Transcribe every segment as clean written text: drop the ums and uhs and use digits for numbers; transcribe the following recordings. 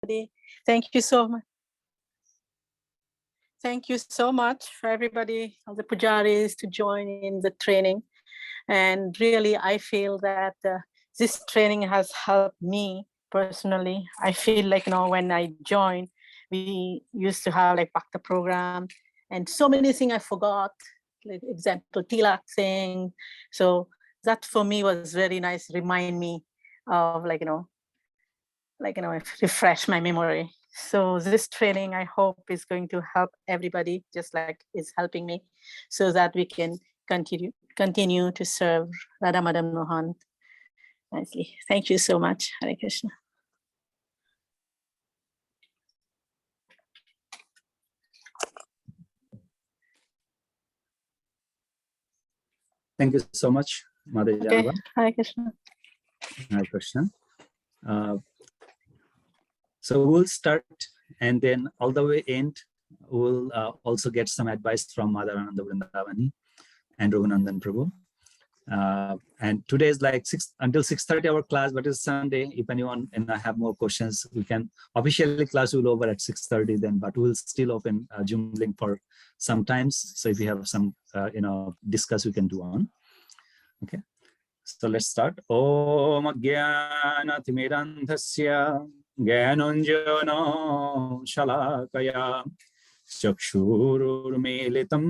everybody. Thank you so much. Thank you so much for everybody, all the Pujaris, to join in the training. And really, I feel that this training has helped me personally. I feel like, when I joined, we used to have like Bhakta program and so many things I forgot, like example, Tilak saying. So that for me was very nice, remind me of refresh my memory. So this training, I hope, is going to help everybody, just like it's helping me, so that we can continue to serve Radha Madan Mohan nicely. Thank you so much. Hare Krishna. Thank you so much, Mother Janava. Hare Krishna. Hare Krishna. So we'll start, and then all the way end, we'll also get some advice from Mother Ananda Vrindavani and Raghunandan Prabhu. And today is like until 6:30 our class, but it's Sunday. If anyone have more questions, we can officially class will over at 6:30 then, but we'll still open Zoom link for sometimes. So if you have some discuss, we can do on. Okay. So let's start. Om Jnana Timirandhasya Jnananjana Shalakaya Chakshururmilitam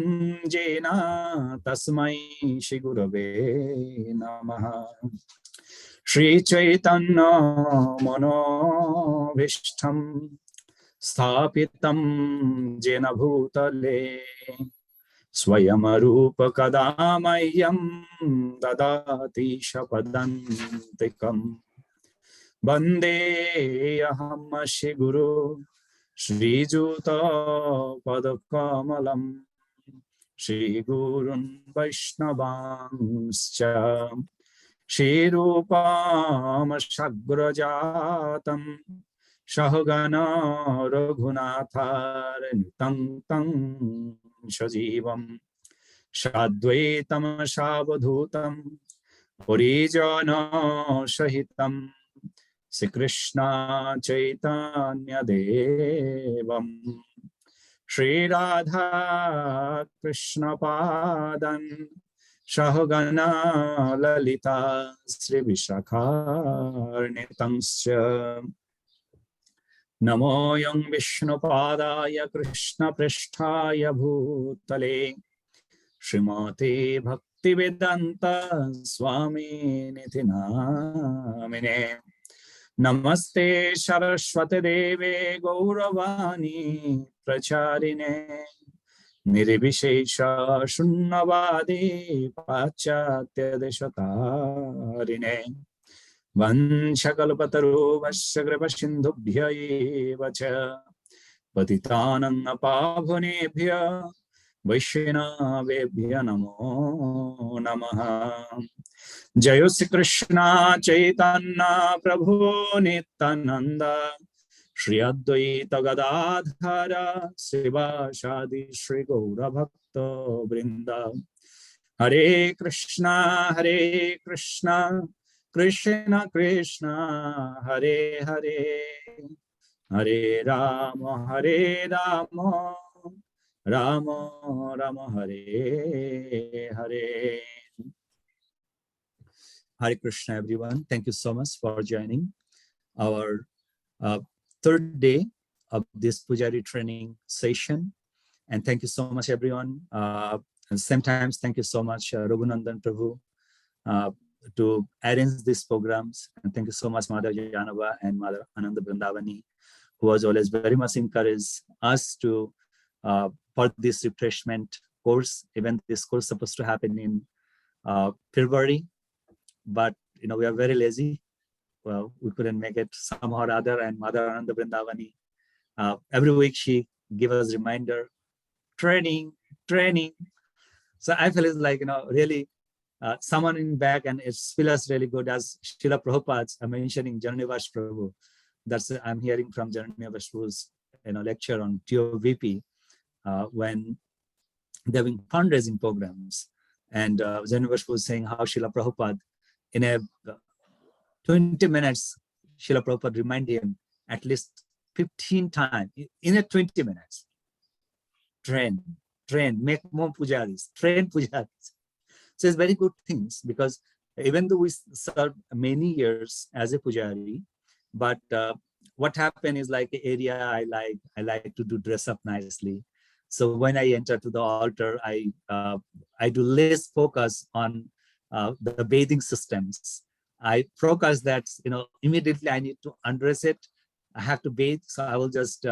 Jena Tasmai Shri Gurave Namaha. Shri Chaitanya Manobhishtam Sthapitam Jena Bhutale Swayamarupa Kadamayam Dadati Shapadantikam Bande Aham Shri Guru Shri Juta Padakamalam Shri Gurun Vaishnavanscha Shri Rupam Shagrajatam Shahagana Raghunathar Nitang Tang Shajivam Shadvaitam Shabadhutam Purijana Shahitam Sri Krishna Chaitanya Devam Shri Radha Krishna Padan Shahagana Lalita Sri Vishakharnitansya Namo Yang Vishnu Padaya Krishna Pristhaya Bhutale Srimati Bhaktivedanta Swami Niti Namine Namaste Saraswati Deve Gauravani Pracharine Nirvishesha Shunnavadi Pachatya Deshatarine Vanchakalpataru Vashagrapa Sindhubhya Vacha Patitanang Apabhunebhya Vaishnavebhya Namo Namaha. Jaya Sri Krishna Chaitanya Prabhu Nityananda Shri Advaita Gadadhara Srivasadi Shri Gaura Bhakta Vrinda. Hare Krishna Krishna Krishna Hare Hare Hare Rama Rama Rama Hare Hare. Hare Krishna, everyone. Thank you so much for joining our third day of this Pujari training session. And thank you so much, everyone. And sometimes thank you so much, Raghunandan Prabhu, to arrange these programs. And thank you so much, Mother Janava and Mother Ananda Vrindavani, who was always very much encouraged us to for this refreshment course. Even this course is supposed to happen in February, but we are very lazy. Well, we couldn't make it somehow or other. And Mother Ananda Vrindavani, every week she gives us reminder, training. So I feel it's like, really someone in back, and it feels really good as Srila Prabhupada's mentioning Jananivas Prabhu. That's I'm hearing from Jananivas Prabhu's lecture on TOVP when they're having fundraising programs. And Jananivas was saying how Srila Prabhupada, in a 20 minutes, Srila Prabhupada reminded him at least 15 times in a 20 minutes. Train, make more pujaris, train pujaris. So it's very good things, because even though we serve many years as a pujari, but what happened is, like, the area I like to do dress up nicely. So when I enter to the altar, I do less focus on the bathing systems. I focus that, immediately I need to undress it. I have to bathe, so I will just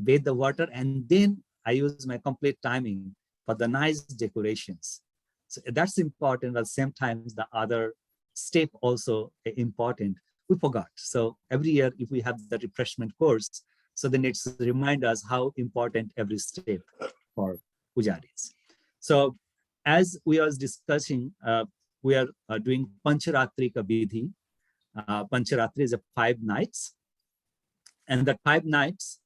bathe the water, and then I use my complete timing for the nice decorations. So that's important, but at the same time, the other step also important. We forgot. So every year, if we have the refreshment course, so then it's remind us how important every step for pujaris. So as we was discussing, we are doing Pancharatri ka vidhi. Pancharatri is 5 nights, and that 5 nights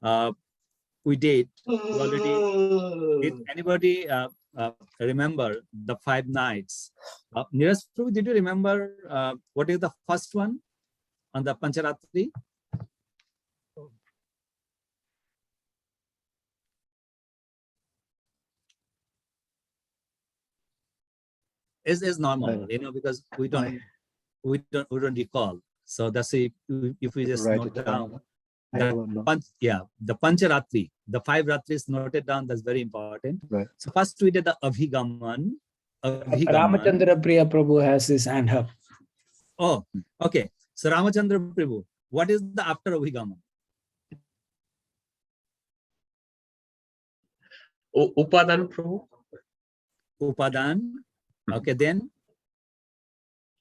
we already did. Anybody remember the 5 nights? Neeraj Prabhu, did you remember what is the first one on the Pancharatri? Is normal, because we don't recall. So that's if we just note down. The Pancharatri, the 5 Ratris noted down, that's very important. Right. So first we did the Abhigaman. Ramachandra Priya Prabhu has his hand up. Oh, okay. So Ramachandra Prabhu, what is the after Abhigaman? Upadan Prabhu. Upadan. Okay, then?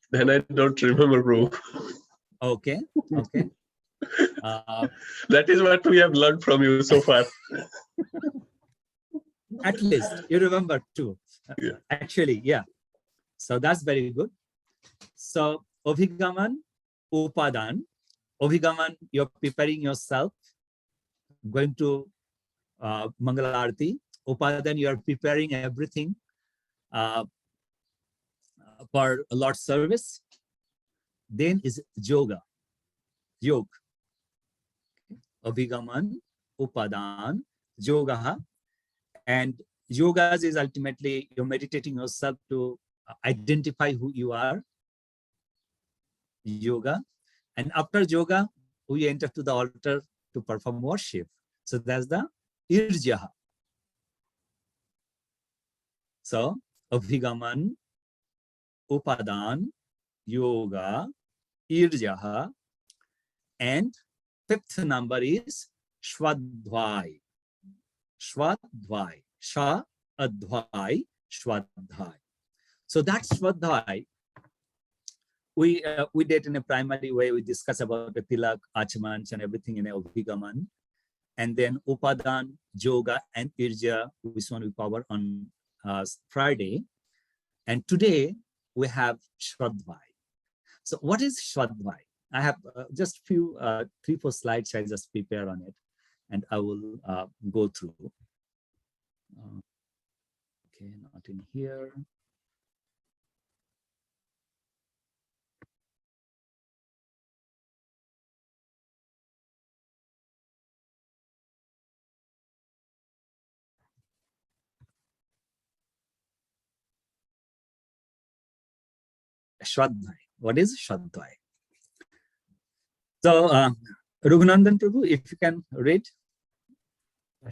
Then I don't remember, Prabhu. Okay, okay. That is what we have learned from you so far. At least you remember too. Yeah. Actually, yeah. So that's very good. So Abhigaman, Upadan. Abhigaman, you're preparing yourself, going to Mangala Arati. Upadan, you're preparing everything for Lord's service. Then is yoga. Yoga. Abhigaman, Upadan, Yoga. And yoga is ultimately you're meditating yourself to identify who you are. Yoga. And after yoga, we enter to the altar to perform worship. So that's the Irjaha. So Abhigaman, Upadan, Yoga, Irjaha, and 5th number is Shwadhvai. Shwadhvai. Sha Adhvai, Shwadhvai. So that's Shwadhvai. We did in a primary way. We discuss about the tilak, achmans, and everything in Abhigaman. And then Upadan, Yoga, and Irja, which one we cover on Friday. And today we have Shwadhvai. So what is Shwadhvai? I have just few 3-4 slides I just prepare on it, and I will go through. Okay, not in here. Shwadhvai. What is Shwadhvai? So, Raghunandan Prabhu, if you can read.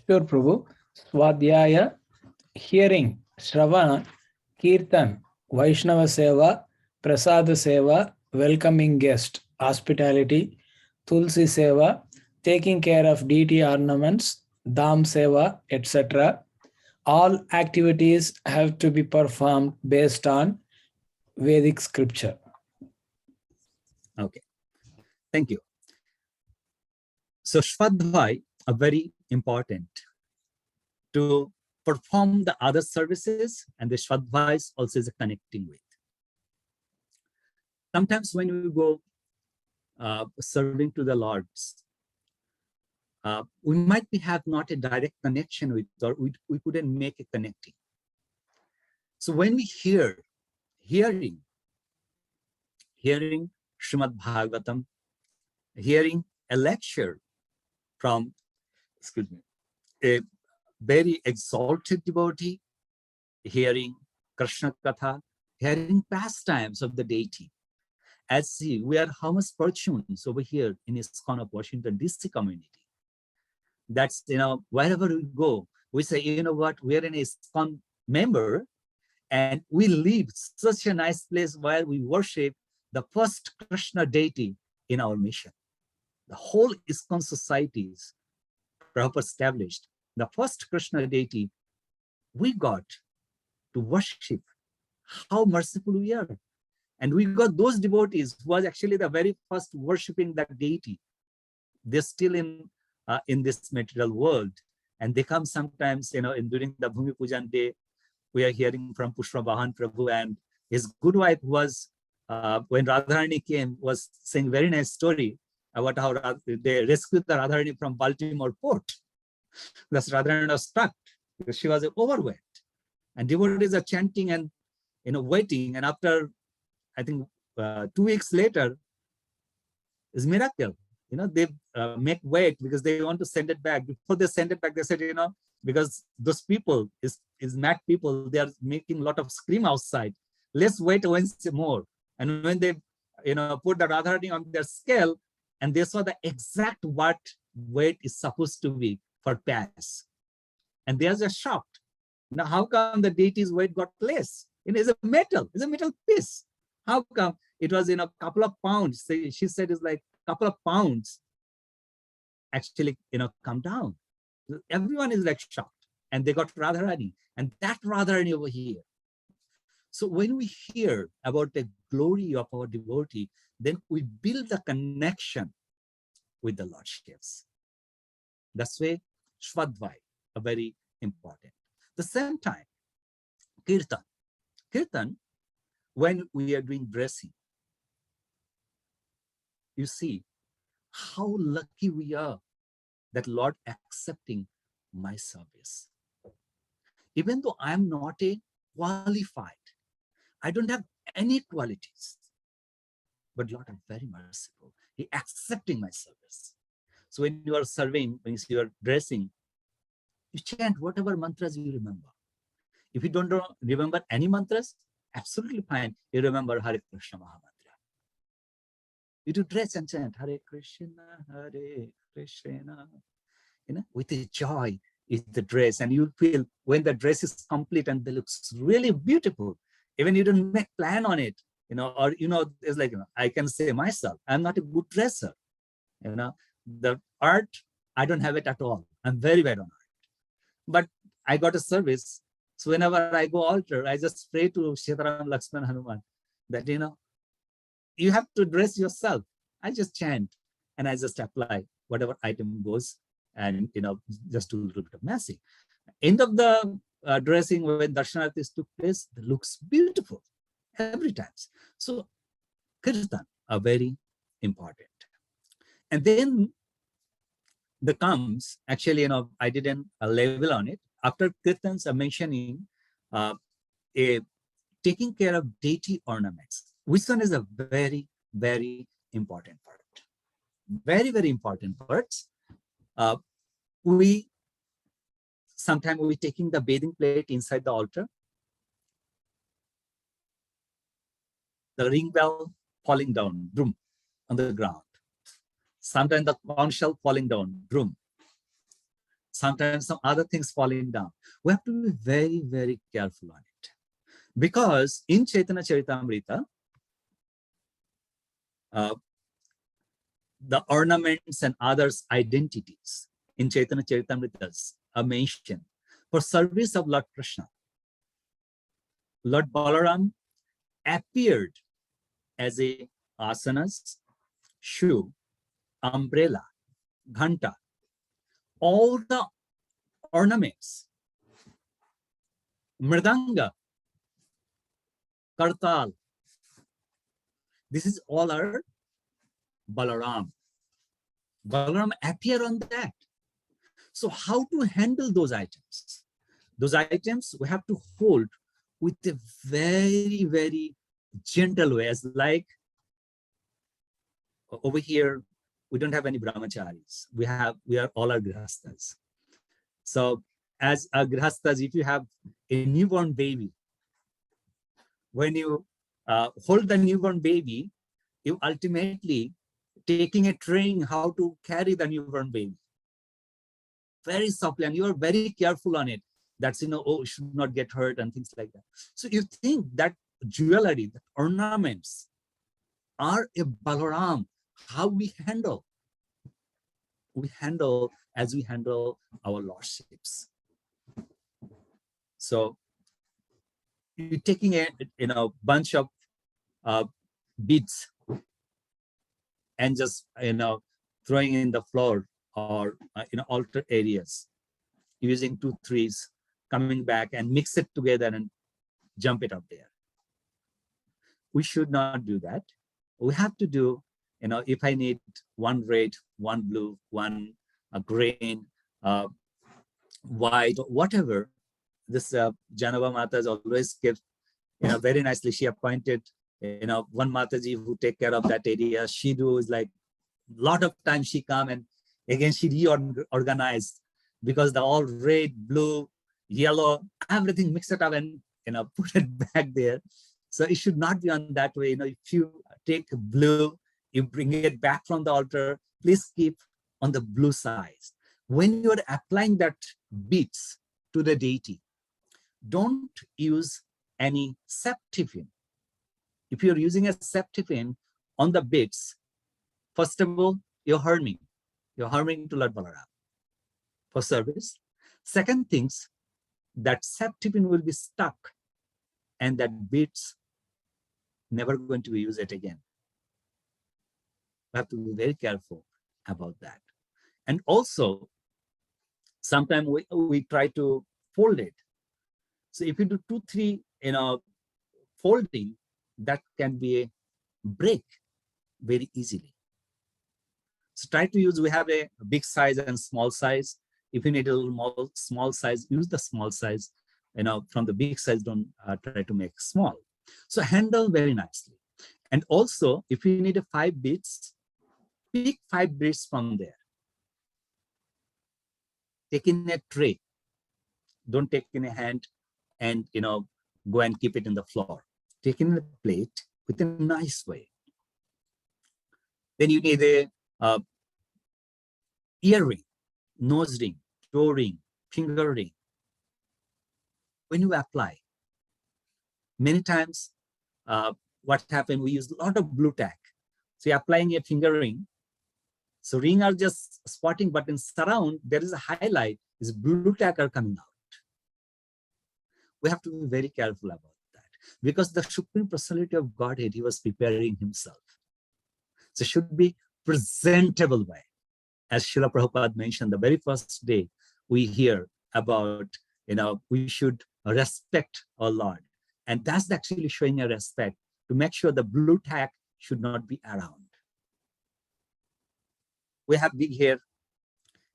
Sure, Prabhu. Swadhyaya, hearing, Shravana, Kirtan, Vaishnava Seva, Prasada Seva, welcoming guest, hospitality, Tulsi Seva, taking care of deity ornaments, Dham Seva, etc. All activities have to be performed based on Vedic scripture. Okay, thank you. So Shwadhvai are very important to perform the other services, and the Shwadhvai also is a connecting with. Sometimes when we go serving to the Lords, we might have not a direct connection with, or we couldn't make a connecting. So when we hearing Srimad Bhagavatam, hearing a lecture from, excuse me, a very exalted devotee, hearing Krishna Katha, hearing pastimes of the deity. As see, we are how much fortunes over here in ISKCON of Washington DC community. That's, wherever we go, we say, you know what, we're an ISKCON member, and we live such a nice place where we worship the first Krishna deity in our mission. The whole ISKCON society is proper established. The first Krishna deity we got to worship. How merciful we are. And we got those devotees who was actually the very first worshiping that deity. They're still in this material world. And they come sometimes, during the Bhumi Pujan day, we are hearing from Pushpa Vahan Prabhu, and his good wife was, when Radharani came, was saying very nice story about how they rescued the Radharani from Baltimore port. Thus Radharani was stuck because she was overweight. And devotees are chanting and waiting. And after, I think 2 weeks later, is miracle. They make wait because they want to send it back. Before they send it back, they said, because those people is mad people, they are making a lot of scream outside. Let's wait once more. And when they, put the Radharani on their scale, and they saw the exact what weight is supposed to be for pass, and they are just shocked. Now, how come the deity's weight got less? It's a metal piece. How come it was a couple of pounds? She said it's like a couple of pounds actually, come down. Everyone is like shocked, and they got Radharani, and that Radharani over here. So when we hear about the glory of our devotee, then we build a connection with the Lordships. That's why Shvadvai are very important. The same time, Kirtan, when we are doing dressing, you see how lucky we are that Lord accepting my service. Even though I am not a qualified, I don't have any qualities, but Lord, I'm very merciful. He accepting my service. So when you are serving, when you are dressing, you chant whatever mantras you remember. If you don't remember any mantras, absolutely fine. You remember Hare Krishna Mahamantra. You do dress and chant Hare Krishna, Hare Krishna. With a joy is the dress, and you feel when the dress is complete and it looks really beautiful. Even you don't make plan on it, or it's like I can say myself, I'm not a good dresser. The art, I don't have it at all. I'm very bad on art. But I got a service. So whenever I go altar, I just pray to Sitaram Lakshman Hanuman that, you have to dress yourself. I just chant and I just apply whatever item goes and, just do a little bit of massing. End of the dressing, when Darshanartis took place, it looks beautiful every time. So Kirtan are very important. And then the comes, actually, I didn't label on it. After Kirtans are mentioning taking care of deity ornaments, which one is a very, very important part. Very, very important parts. Sometimes we taking the bathing plate inside the altar. The ring bell falling down, drum, on the ground. Sometimes the conch shell falling down, drum. Sometimes some other things falling down. We have to be very, very careful on it. Because in Chaitanya Charitamrita, the ornaments and others identities in Chaitanya Charitamritas are mentioned for service of Lord Krishna. Lord Balaram appeared as a asanas, shoe, umbrella, ghanta, all the ornaments, mridanga, kartal. This is all our Balaram. Balaram appear on that. So how to handle those items? Those items we have to hold with a very, very gentle way, as like over here, we don't have any brahmacharis. We are all our grihasthas. So as a grihasthas, if you have a newborn baby, when you hold the newborn baby, you ultimately taking a training how to carry the newborn baby very softly, and you are very careful on it. That's, oh, it should not get hurt and things like that. So you think that jewelry, that ornaments are a Balaram, how we handle. We handle as we handle our lordships. So you're taking a bunch of beads and just throwing in the floor or altar areas, using 2 3s, coming back and mix it together and jump it up there. We should not do that. We have to do, if I need 1 red, 1 blue, 1 green, white, whatever. This Janava Mata's always gives, very nicely. She appointed, one Mataji who take care of that area. She does like a lot of times she come and again she reorganized, because the all red, blue, yellow, everything mix it up and put it back there. So it should not be on that way. If you take blue, you bring it back from the altar, please keep on the blue side. When you're applying that beads to the deity, don't use any septiphene. If you're using a septiphene on the beads, first of all, you're harming to Lord Balaram for service. Second things, that septiphene will be stuck and that beads never going to use it again. We have to be very careful about that. And also, sometimes we try to fold it. So if you do 2 3 folding, that can be a break very easily. So try to use, we have a big size and small size. If you need a little more small size, use the small size. From the big size, don't try to make small. So handle very nicely. And also, if you need a 5 beads, pick 5 beads from there. Take in a tray. Don't take in a hand and go and keep it in the floor. Take in a plate with a nice way. Then you need a earring, nose ring, toe ring, finger ring. When you apply, many times what happened, we use a lot of blue tack. So you're applying a finger ring. So ring are just spotting, but in surround, there is a highlight, is blue tack are coming out. We have to be very careful about that, because the Supreme Personality of Godhead, he was preparing himself. So it should be presentable way. As Srila Prabhupada mentioned, the very first day we hear about, we should respect our Lord. And that's actually showing a respect, to make sure the blue tack should not be around. We have big hair,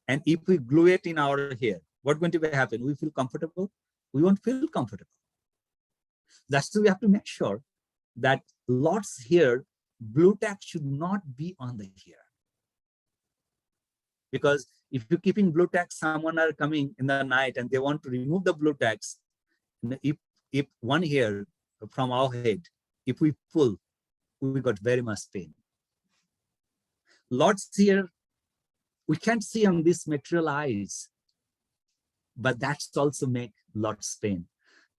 and if we glue it in our hair, what's going to happen? We feel comfortable? We won't feel comfortable. That's why we have to make sure that Lord's hair, blue tack should not be on the hair. Because if you're keeping blue tack, someone are coming in the night and they want to remove the blue tacks. If one hair from our head, if we pull, we got very much pain. Lord's hair, we can't see on this material eyes, but that's also make Lord's pain.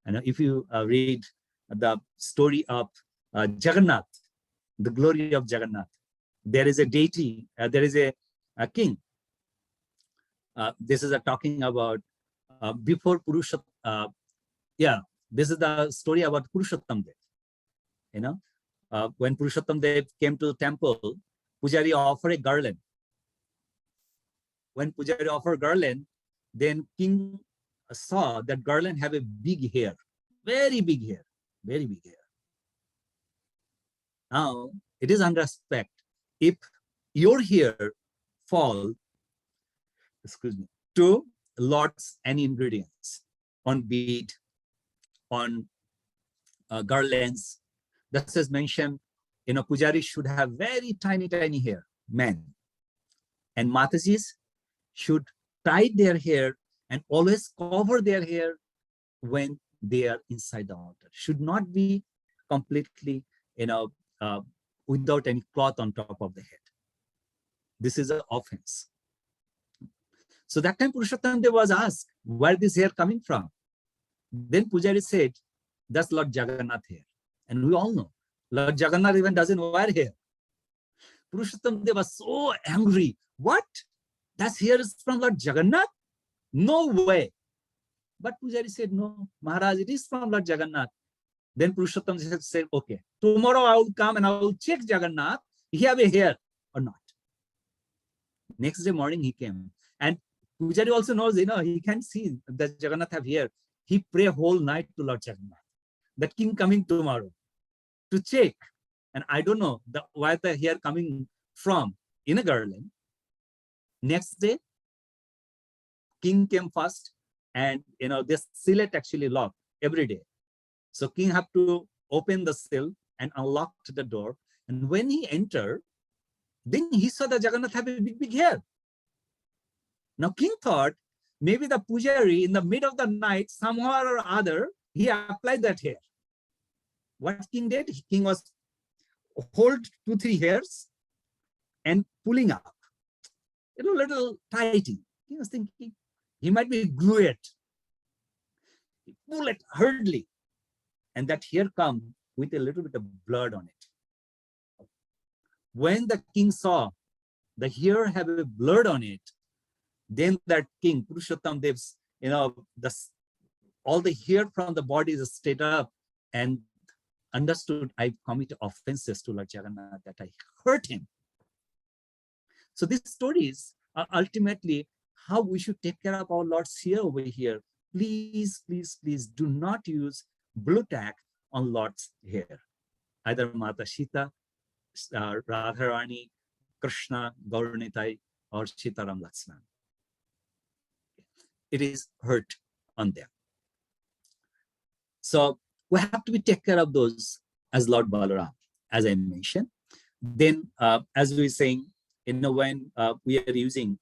And if you read the story of Jagannath, the glory of Jagannath, there is a deity, there is a king. This is talking about before Purushottam. This is the story about Purushottam Dev. When Purushottam Dev came to the temple, Pujari offered a garland. When Pujari offered garland, then king saw that garland have a big hair, very big hair, very big hair. Now, it is under respect. If your hair fall, to Lord's any ingredients on bead, on garlands, that is mentioned, Pujari should have very tiny hair, men. And Matajis should tie their hair and always cover their hair when they are inside the altar. Should not be completely, without any cloth on top of the head. This is an offense. So that time Purushottam Dev was asked, where this hair coming from? Then Pujari said, that's Lord Jagannath hair. And we all know, Lord Jagannath even doesn't wear hair. Purushottam Dev was so angry. What? That hair is from Lord Jagannath? No way. But Pujari said, no, Maharaj, it is from Lord Jagannath. Then Purushottam said, okay, tomorrow I will come and I will check Jagannath, he have a hair or not. Next day morning he came. And Pujari also knows, he can't see that Jagannath have hair. He pray whole night to Lord Jagannath, that king coming tomorrow to check. And I don't know where the hair coming from in a garland. Next day, king came first, and this sillet actually locked every day. So king have to open the sill and unlock the door. And when he entered, then he saw that Jagannath have a big hair. Now king thought maybe the Pujari in the middle of the night, somehow or other, he applied that hair. What king did? King was hold 2-3 hairs and pulling up. Little tighty. He was thinking he might be glue it. He pull it hurriedly. And that hair come with a little bit of blood on it. When the king saw the hair have a blood on it, then that king, Purushottam Dev's, all the hair from the body is straight up and understood, I committed offenses to Lord Jagannath, that I hurt him. So these stories are ultimately how we should take care of our Lord's hair over here. Please, please, please do not use blue tack on Lord's hair. Either Mata Sita, Radharani, Krishna, Gauranitai, or Sitaram Lakshman. It is hurt on them. So we have to take care of those as Lord Balaram, as I mentioned. Then, as we were saying, when we are using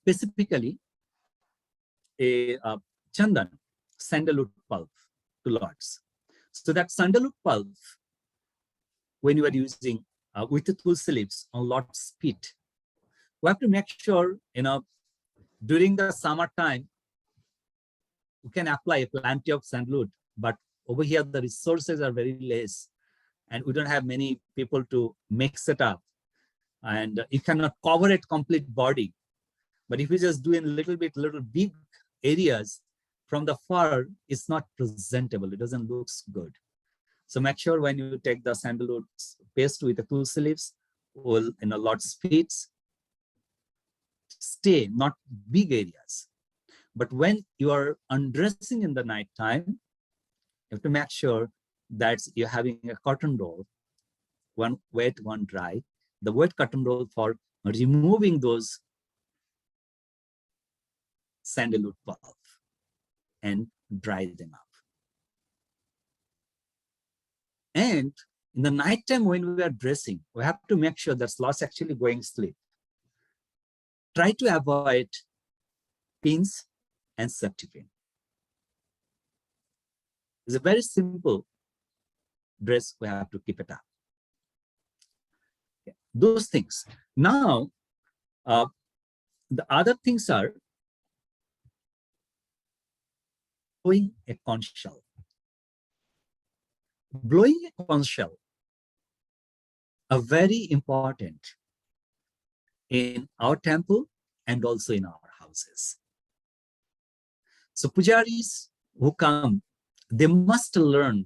specifically a chandan, sandalwood pulp to Lords. So that sandalwood pulp, when you are using with the tulsi leaves on Lord's feet, we have to make sure, during the summertime, we can apply plenty of sandalwood, but over here the resources are very less and we don't have many people to mix it up, and you cannot cover it complete body. But if you just do in little big areas from the far, it's not presentable. It doesn't look good. So make sure when you take the sandalwood paste with the tulsi leaves, or Lord's feet, stay not big areas. But when you are undressing in the night time, you have to make sure that you're having a cotton roll, one wet, one dry. The wet cotton roll for removing those sandalwood pulp and dry them up. And in the night time when we are dressing, we have to make sure that Lord's actually going to sleep. Try to avoid pins and safety pin. It's a very simple dress. We have to keep it up. Okay. Those things. Now, the other things are blowing a conch shell. Blowing a conch shell are very important in our temple and also in our houses. So pujaris who come, they must learn,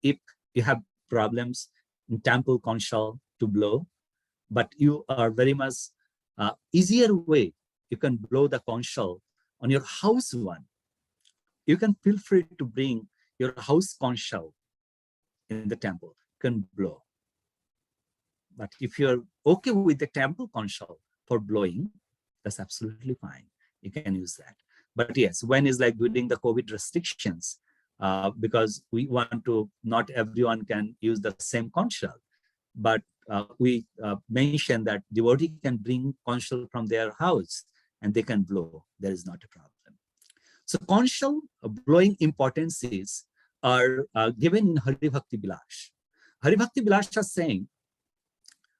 if you have problems in temple conch shell to blow, but you are very much easier way, you can blow the conch shell on your house one. You can feel free to bring your house conch shell in the temple, you can blow. But if you're okay with the temple conch shell for blowing, that's absolutely fine. You can use that. But yes, when is like during the COVID restrictions, because we want to, not everyone can use the same conch shell. But we mentioned that devotee can bring conch shell from their house and they can blow. There is not a problem. So conch shell blowing importances are given in Hari Bhakti Bilash. Hari Bhakti Bilash is saying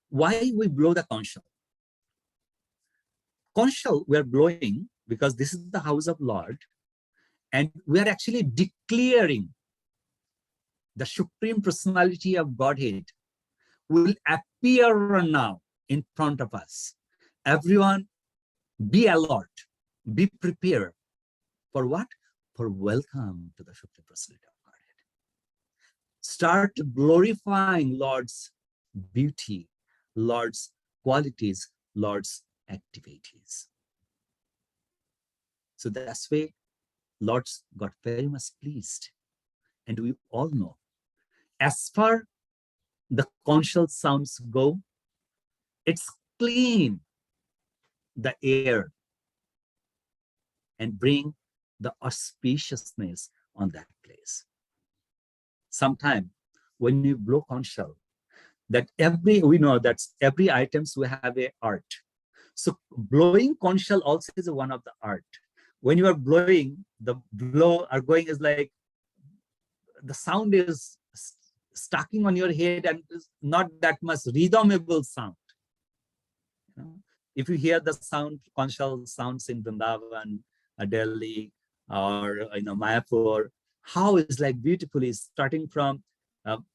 why we blow the conch shell. Conch shell we are blowing because this is the house of Lord, and we are actually declaring the Supreme Personality of Godhead will appear now in front of us. Everyone, be alert, be prepared. For what? For welcome to the Supreme Personality of Godhead. Start glorifying Lord's beauty, Lord's qualities, Lord's activities. So that's why Lord got very much pleased. And we all know, as far the conch shell sounds go, it's clean the air and bring the auspiciousness on that place. Sometime when you blow conch shell, that we know that every items we have a art. So blowing conch shell also is one of the art. When you are blowing, the blow are going is like the sound is stacking on your head and is not that much rhythmable sound. You know? If you hear the sound, conch shell sounds in Vrindavan, Delhi, or Mayapur, how it's like beautifully starting from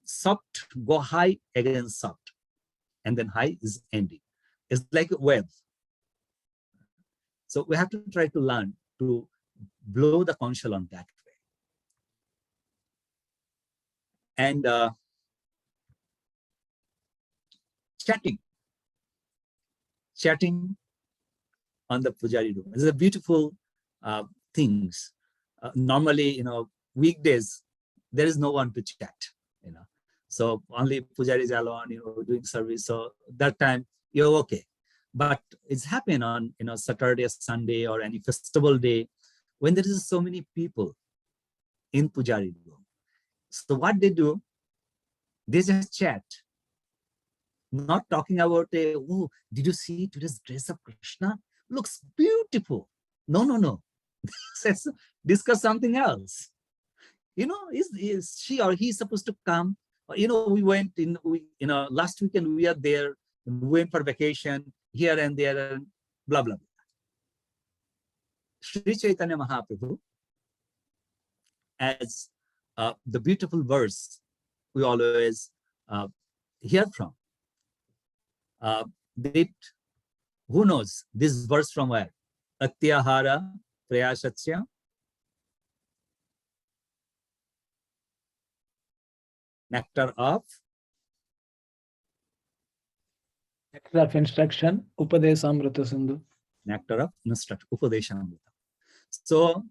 soft, go high, again soft, and then high is ending. It's like a wave. So we have to try to learn to blow the conch shell on that way. And chatting on the Pujari room. It's a beautiful things. Normally, weekdays, there is no one to chat, So only Pujari is alone, doing service. So that time you're okay. But it's happened on, Saturday, Sunday, or any festival day when there is so many people in Pujari room. So what they do, they just chat. Not talking about, oh, did you see today's dress of Krishna? Looks beautiful. No. Let's discuss something else. Is she or he supposed to come? We went last weekend we are there, we went for vacation here and there, and blah, blah, blah. Sri Chaitanya Mahaprabhu, as the beautiful verse we always hear from. Who knows this verse from where? Atyahara prayasachya. Nectar of instruction, Upadesamrita Sindhu. Nectar of instruction, Upadeshamrita. So,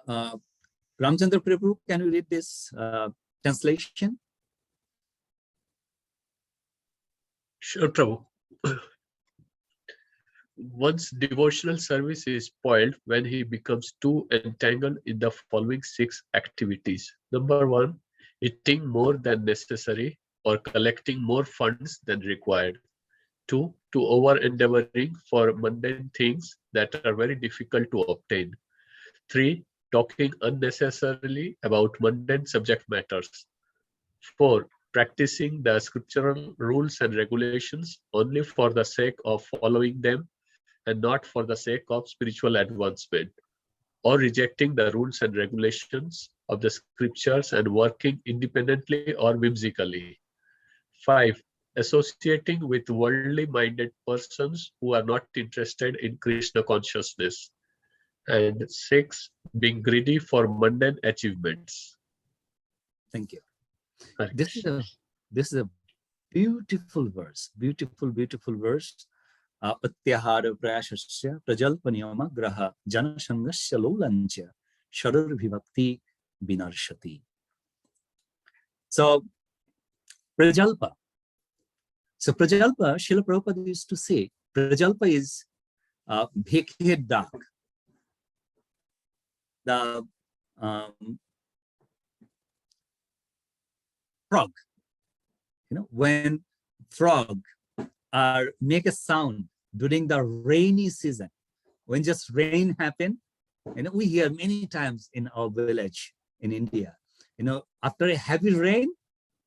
Ramchandra Prabhu, can you read this translation? Sure, Prabhu. One's devotional service is spoiled when he becomes too entangled in the following 6 activities. Number 1, eating more than necessary or collecting more funds than required. 2, to over-endeavoring for mundane things that are very difficult to obtain. 3, talking unnecessarily about mundane subject matters. 4, practicing the scriptural rules and regulations only for the sake of following them and not for the sake of spiritual advancement, or rejecting the rules and regulations of the scriptures and working independently or whimsically. 5, associating with worldly minded persons who are not interested in Krishna consciousness. And 6, being greedy for mundane achievements. Thank you. This is a beautiful verse, beautiful verse. Atyahara prayasasya prajalpaniyama graha janasangasya lolancha sharar vibhakti vinarshati. So prajalpa. So prajalpa, Srila Prabhupada used to say, prajalpa is bhekhed dak. The frog, when frog make a sound during the rainy season, when just rain happen, we hear many times in our village in India, after a heavy rain,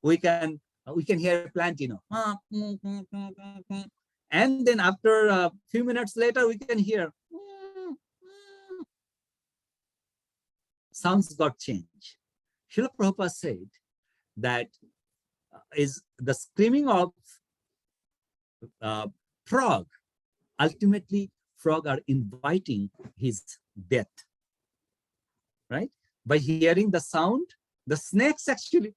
we can hear a plant, and then after a few minutes later, we can hear sounds got changed. Srila Prabhupada said that is the screaming of frog. Ultimately, frog are inviting his death, right? By hearing the sound, the snakes actually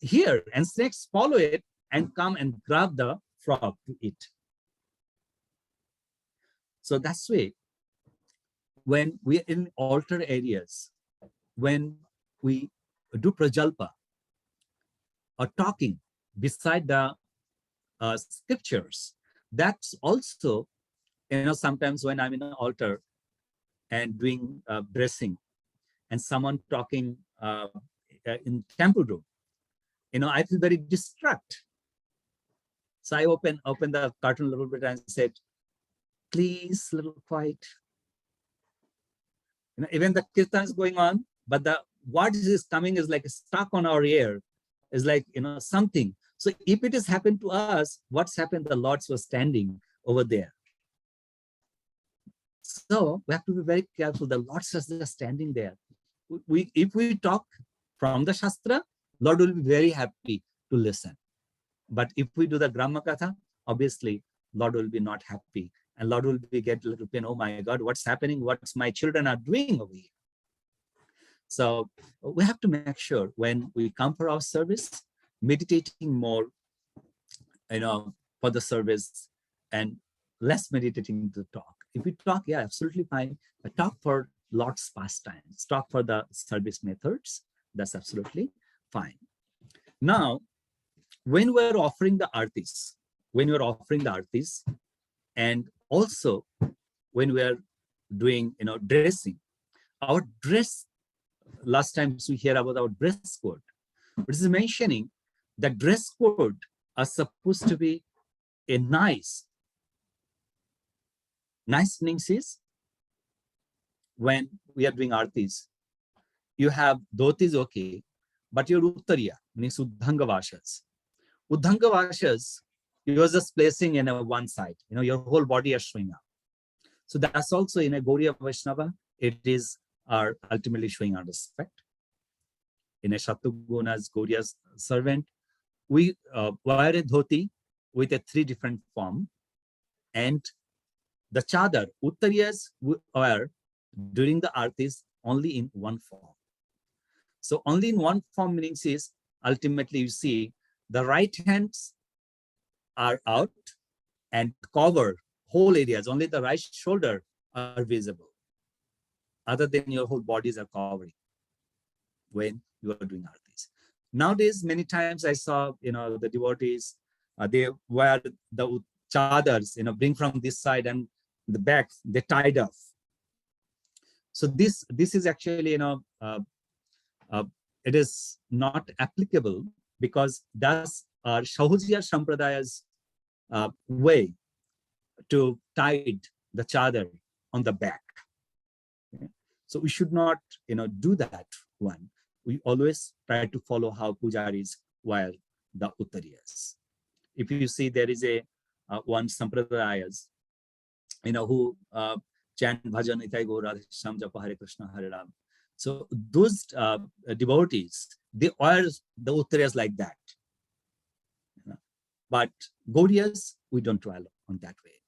hear, and snakes follow it and come and grab the frog to eat. So that's why when we are in altar areas, when we do prajalpa or talking beside the scriptures, that's also, sometimes when I'm in an altar and doing blessing, and someone talking in temple room, I feel very distracted. So I open the curtain a little bit and said, please, little quiet. Even the kirtan is going on, but the what is coming is like stuck on our ear, is like something. So if it has happened to us, what's happened? The Lords were standing over there. So we have to be very careful. The Lords are just standing there. If we talk from the Shastra, Lord will be very happy to listen. But if we do the Brahma Katha, obviously Lord will be not happy, and Lord will be get a little pain. Oh my God, what's happening? What's my children are doing over here? So we have to make sure when we come for our service, meditating more, for the service, and less meditating to talk. If we talk, yeah, absolutely fine. But talk for Lord's pastimes, talk for the service methods. That's absolutely fine. Now, when we're offering the artis, and also when we're doing, dressing, our dress, last time we hear about our dress code, which is mentioning that dress code are supposed to be a nice meanings is when we are doing artis, you have dhotis, okay, but your uttariya means Uddhanga Vashas. Uddhanga Vashas, you are just placing in one side, your whole body is showing up. So that's also in a Gauriya Vaishnava, it is our ultimately showing our respect. In a Shatuguna's Gauriya's servant, we wear a dhoti with a 3 different form, and the chadar, uttariyas, we wear during the artis only in one form. So only in one form meanings is ultimately you see the right hands are out and cover whole areas, only the right shoulder are visible. Other than your whole bodies are covering when you are doing artis. Nowadays, many times I saw, the devotees, they wear the chadars, bring from this side and the back, they tied off. So this is actually, it is not applicable, because that's our Shahujiya Sampradaya's way to tie the chadar on the back. Okay? So we should not, do that one. We always try to follow how pujaris wear the uttariyas. If you see, there is a one Sampradayas, who chant bhajan itai go radhe sham japa Hare Krishna Hare Ram. So those devotees, they wear the uttariyas like that. But Gauriyas, we don't dwell on that way.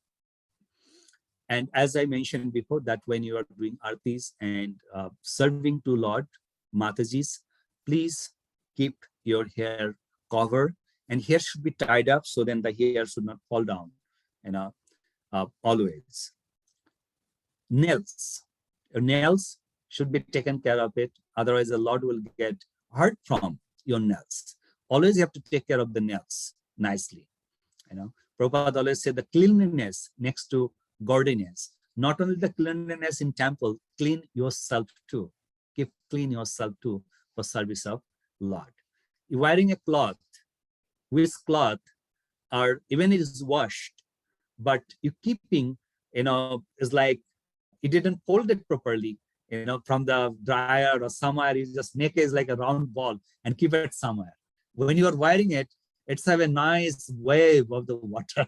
And as I mentioned before, that when you are doing artis and serving to Lord, Matajis, please keep your hair covered, and hair should be tied up, so then the hair should not fall down, always. Nails. Your nails should be taken care of it, otherwise the Lord will get hurt from your nails. Always you have to take care of the nails nicely. Prabhupada always said the cleanliness next to godliness. Not only the cleanliness in temple, clean yourself too. Keep clean yourself too for service of Lord. You're wearing a cloth, which cloth are even it is washed, but you keeping, is like you didn't fold it properly, from the dryer or somewhere, you just make it as like a round ball and keep it somewhere. When you are wearing it, it's have a nice wave of the water.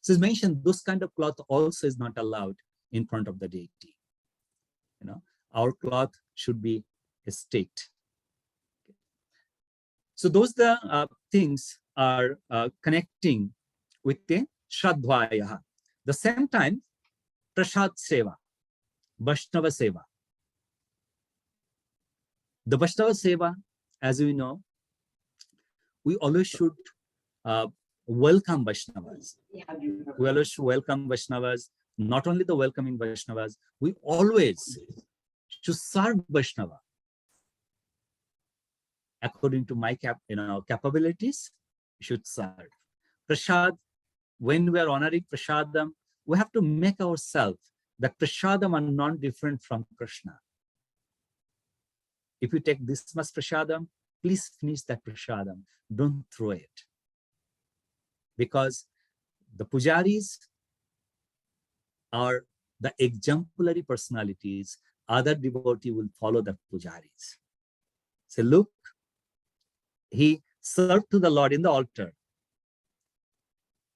So it's mentioned those kind of cloth also is not allowed in front of the deity. Our cloth should be staked. So those the things are connecting with the Shraddhvaya. The same time, Prasad Seva, Vaishnava Seva. The Vaishnava Seva, as we know, we always should welcome Vaishnavas. We always should welcome Vaishnavas, not only the welcoming Vaishnavas, we always should serve Vaishnava. According to my capabilities, we should serve. Prasad, when we are honoring Prasadam, we have to make ourselves that Prasadam are not different from Krishna. If you take this much Prasadam, please finish that Prasadam. Don't throw it. Because the Pujaris are the exemplary personalities. Other devotee will follow the Pujaris. So look, he served to the Lord in the altar.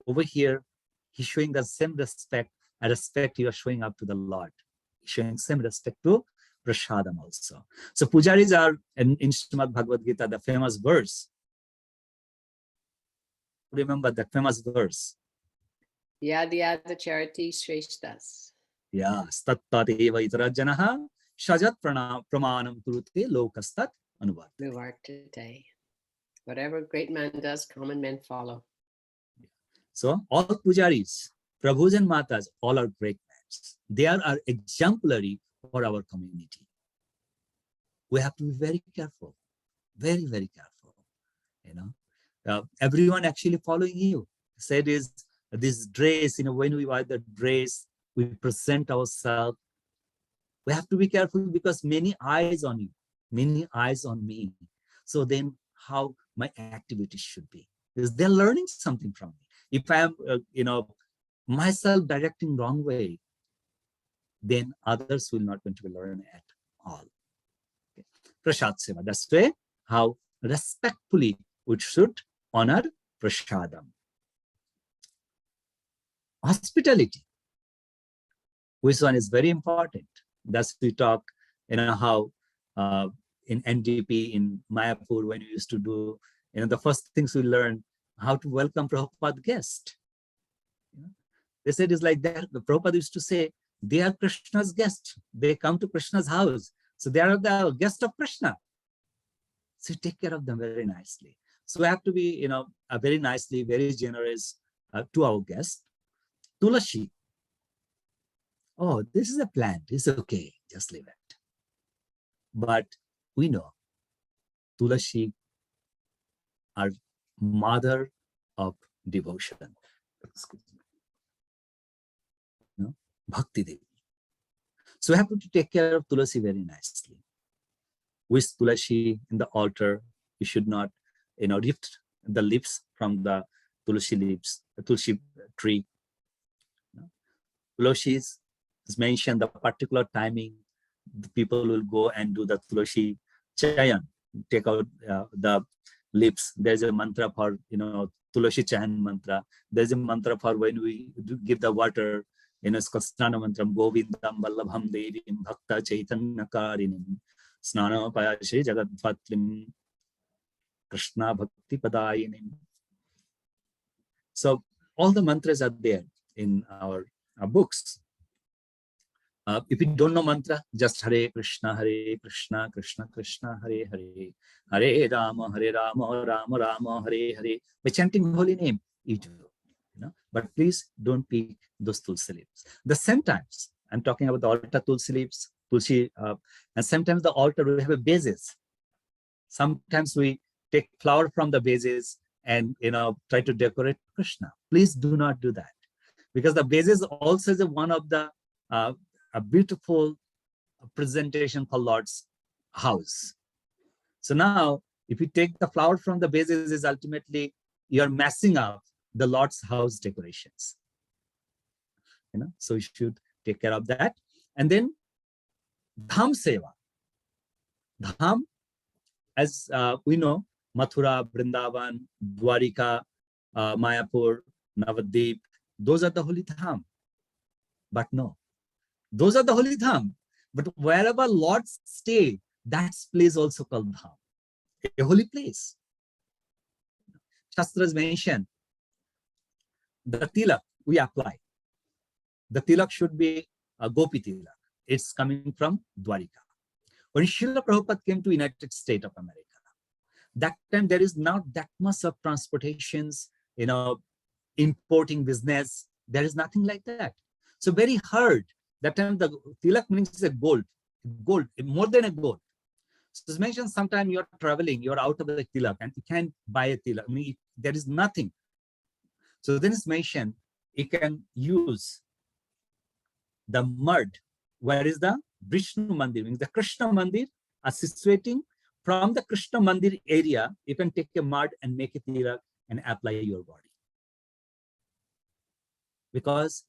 Over here, he's showing the same respect you are showing up to the Lord. He's showing same respect to Prasadam also. So Pujaris are in Srimad Bhagavad Gita, the famous verse. Remember that famous verse. Yad yad charity shreshtas. Yeah, stattateva itarajanaha shajat pramanam kurute lokastat anuvat. Nuvartate. Whatever great man does, common men follow. So all Pujaris, Prabhus and Matas, all are great men. They are exemplary for our community. We have to be very careful, very, very careful. Everyone actually following you. Said is this dress, when we wear the dress, we present ourselves. We have to be careful because many eyes on you, many eyes on me. So then how my activities should be, because they're learning something from me. If I am, myself directing wrong way, then others will not going to learn at all. Okay. Prasad Seva, that's way how respectfully we should honor Prasadam. Hospitality, which one is very important. That's we talk, how in NDP, in Mayapur, when we used to do, the first things we learn how to welcome Prabhupada guest. They said it's like that. The Prabhupada used to say, they are Krishna's guests. They come to Krishna's house. So they are the guest of Krishna. So take care of them very nicely. So we have to be, very nicely, very generous to our guests. Tulasi. Oh, this is a plant. It's okay. Just leave it. But we know Tulasi are mother of devotion. Excuse me. Bhakti Devi. So we have to take care of Tulasi very nicely. With Tulasi in the altar, you should not, lift the leaves from the Tulasi leaves, the Tulasi tree. Tulasi is mentioned the particular timing. The people will go and do the Tulasi Chayan, take out the leaves. There's a mantra for, Tulasi Chayan mantra. There's a mantra for when we give the water, it's called Snana Mantram, Govindam Vallabham Devim Bhakta Chaitanya Karinim Snana Payashe Jagat Vatrim Krishna Bhakti Padayinim. So all the mantras are there in our books. If you don't know mantra, just Hare Krishna, Krishna Krishna, Hare Hare, Hare Rama, Rama Rama, Hare Hare. By chanting holy name, you do. But please don't pick those tulsi leaves. The sometimes I'm talking about the altar tulsi leaves, tulsi, and sometimes the altar will have a bases. Sometimes we take flower from the bases and try to decorate Krishna. Please do not do that, because the bases also is one of the a beautiful presentation for Lord's house. So now If you take the flower from the bases, is ultimately you're messing up the Lord's house decorations. So you should take care of that. And then Dham Seva. Dham, as we know, Mathura, Vrindavan, Dwarika, Mayapur, Navadvip, those are the holy Dham. But no, those are the holy Dham. But wherever Lords stay, that place also called Dham, a holy place. Shastras mention the tilak we apply. The tilak should be a Gopi tilak. It's coming from Dwarika. When Srila Prabhupada came to United States of America, that time there is not that much of transportations, importing business. There is nothing like that. So very hard. That time the tilak means a gold, more than a gold. So it's mentioned sometime you're traveling, you're out of the tilak and you can't buy a tilak. I mean, there is nothing. So then it's mentioned you can use the mud. Where is the Vishnu Mandir? Means the Krishna Mandir are situating from the Krishna Mandir area. You can take a mud and make a tilak and apply your body. Because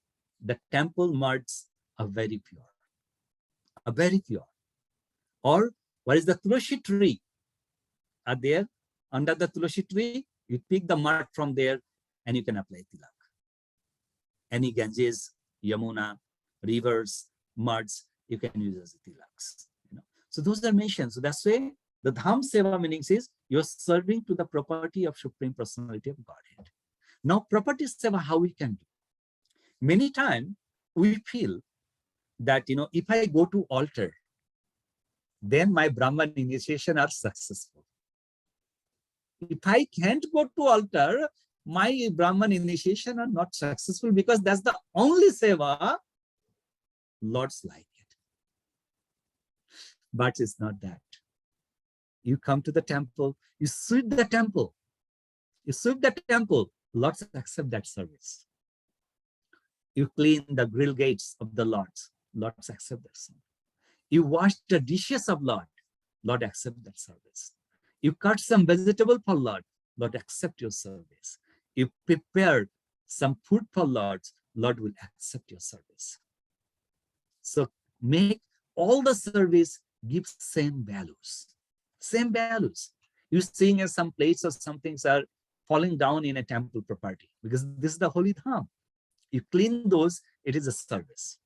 the temple muds are very pure. Or what is the Tulasi tree? Are there under the Tulasi tree? You pick the mud from there and you can apply tilak. Any Ganges, Yamuna, rivers, muds, you can use as tilaks. So those are mentioned. So that's why the Dham Seva meanings is you're serving to the property of Supreme Personality of Godhead. Now, property seva, how we can do? Many times we feel that, if I go to altar, then my Brahman initiation are successful. If I can't go to altar, my Brahman initiation are not successful because that's the only seva Lord's like it. But it's not that. You come to the temple, you sweep the temple. Lords accept that service. You clean the grill gates of the Lords accept that service. You wash the dishes of Lord accept that service. You cut some vegetable for Lord accept your service. You prepare some food for Lord will accept your service. So make all the service give same values. You're seeing as some plates or some things are falling down in a temple property because this is the holy dham. You clean those, it is a service.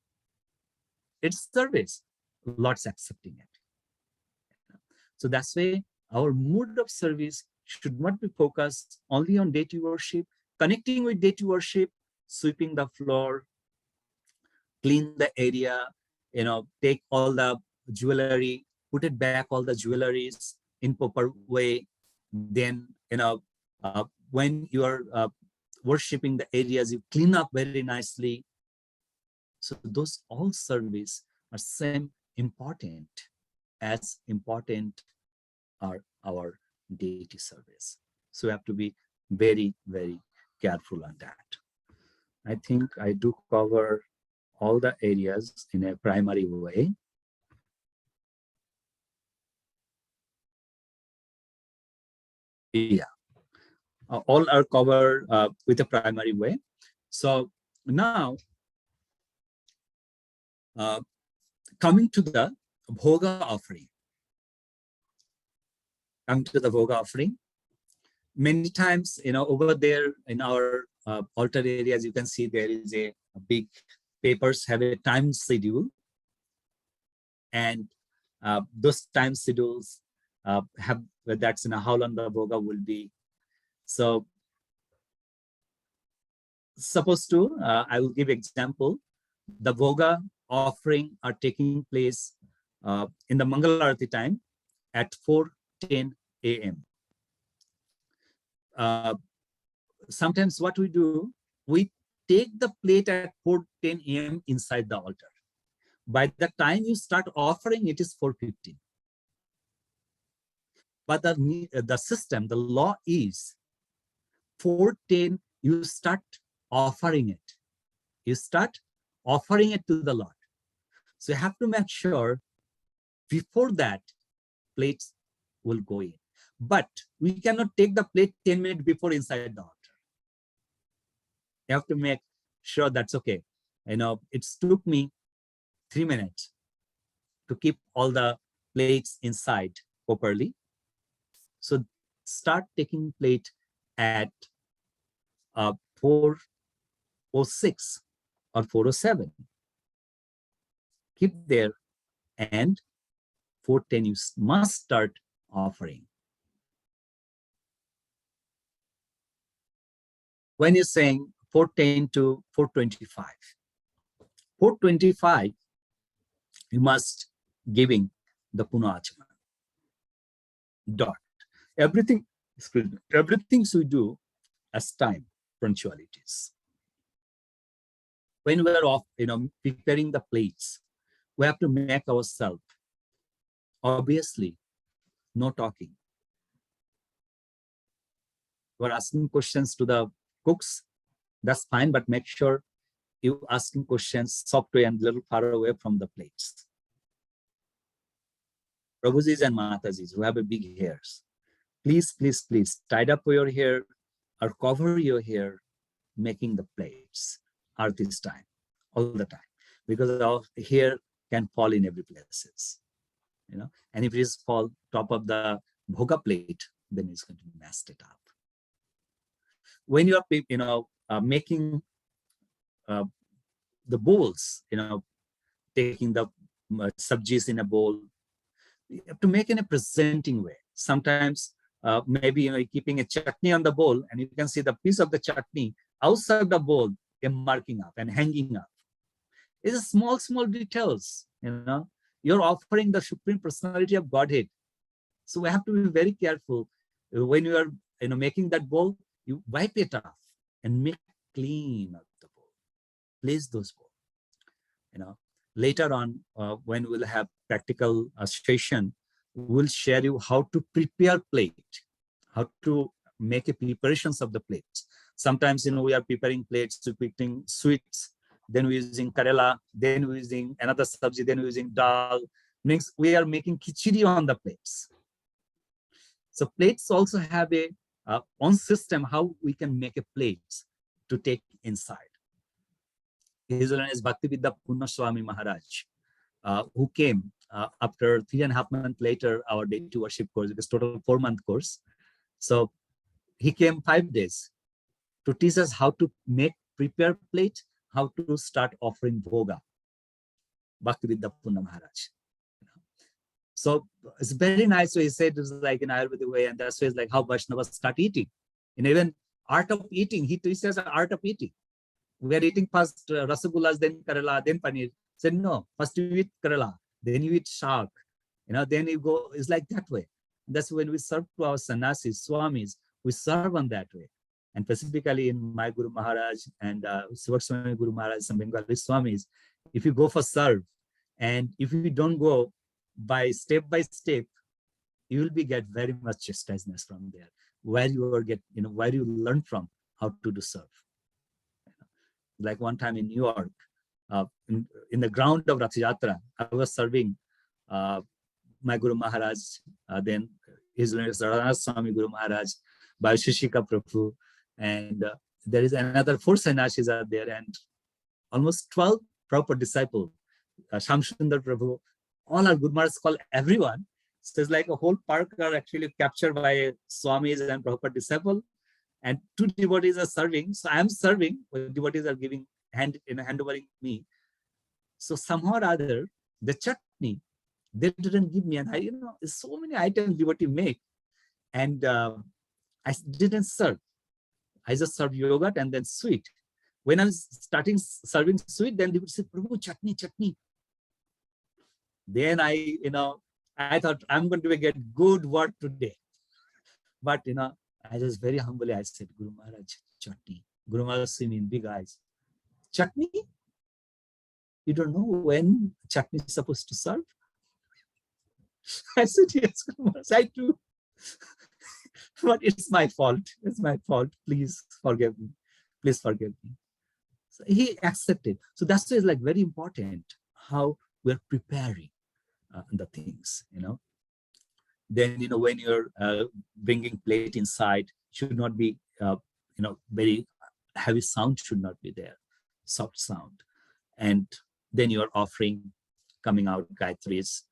It's service. Lord's accepting it. So that's why our mood of service should not be focused only on deity worship, connecting with deity worship, sweeping the floor, clean the area, take all the jewelry, put it back, all the jewelries in proper way. Then, when you are worshipping the areas, you clean up very nicely. So those all service are same important are our deity service. So we have to be very, very careful on that. I think I do cover all the areas in a primary way. Yeah, all are covered with a primary way. So now, coming to the bhoga offering. Many times, over there in our altar areas, you can see there is a big papers have a time schedule, and those time schedules have that's how long the bhoga will be. So, suppose to I will give example. The bhoga offering are taking place in the Mangal Arati time at 4:10 a.m. Sometimes what we do, we take the plate at 4:10 a.m. inside the altar. By the time you start offering, it is 4:15. But the system, the law is 4:10, you start offering it. You start offering it to the Lord. So you have to make sure before that plates will go in. But we cannot take the plate 10 minutes before inside the altar. You have to make sure that's okay. It took me 3 minutes to keep all the plates inside properly. So start taking plate at 4:06 or 4:07. Keep there, and 4:10 you must start offering. When you're saying 4:10 to 4:25, 4:25 you must giving the Punachama. Dot. Everything we do as time punctualities. When we are off, preparing the plates, we have to make ourselves, obviously, no talking. We're asking questions to the cooks, that's fine, but make sure you asking questions softly and a little far away from the plates. Prabhujis and Matajis who have a big hairs, please, please, please, tie up your hair or cover your hair making the plates at this time, all the time, because our hair can fall in every places, and if it is fall top of the bhoga plate, then it's going to mess it up. When you are, making the bowls, taking the sabjis in a bowl, you have to make in a presenting way. Sometimes maybe keeping a chutney on the bowl, and you can see the piece of the chutney outside the bowl marking up and hanging up. It's a small details. You're offering the Supreme Personality of Godhead, so we have to be very careful when you are making that bowl. You wipe it off and make clean of the bowl. Place those bowls. Later on, when we'll have practical session, we'll share you how to prepare plate, how to make a preparations of the plates. Sometimes, we are preparing plates, preparing sweets, then we're using karela, then we're using another sabji, then we're using dal. Means we are making khichdi on the plates. So plates also have a own system how we can make a plate to take inside. His Holiness Bhaktivedanta Punna Swami Maharaj, who came after 3.5 months later, our day to worship course, it was total 4-month course. So he came 5 days to teach us how to prepare plate, how to start offering bhoga. Bhaktivedanta Punna Maharaj. So it's very nice. So he said it's like an Ayurvedic way, and that's why it's like how Vaishnavas start eating. And even art of eating, he teaches the art of eating. We are eating first rasagullas, then karela, then paneer. Said no, first you eat karela, then you eat shark, then you go. It's like that way. That's when we serve to our sannyasis, swamis. We serve on that way. And specifically in my Guru Maharaj and Swami Guru Maharaj, some Bengali swamis, if you go for serve, and if you don't go by step, you will get very much chastiseness from there. Where you are where you learn from how to do serve. Like one time in New York, in the ground of Rath Yatra, I was serving my Guru Maharaj, then His Holiness Swami Guru Maharaj, Shishika Prabhu, and there is another 4 sannyasis are there, and almost 12 proper disciples, Shamsundar Prabhu, all our Guru Maharaj call everyone. So it's like a whole park are actually captured by Swamis and Prabhupada disciple, and 2 devotees are serving. So I am serving, but devotees are giving hand-overing me. So somehow or other, the chutney, they didn't give me, and I, so many items devotee make, and I didn't serve. I just served yogurt and then sweet. When I was starting serving sweet, then they would say, Prabhu, chutney. Then I thought I'm going to get good word today. But, I was very humbly, I said, Guru Maharaj, chutney. Guru Maharaj see me in big eyes. Chutney? You don't know when chutney is supposed to serve? I said, yes, Guru Maharaj, I do. But it's my fault. It's my fault. Please forgive me. Please forgive me. So he accepted. So that's why it's like very important how we're preparing the things, Then, when you're bringing plate inside, should not be, very heavy sound should not be there, soft sound. And then you're offering, coming out Gayatri's,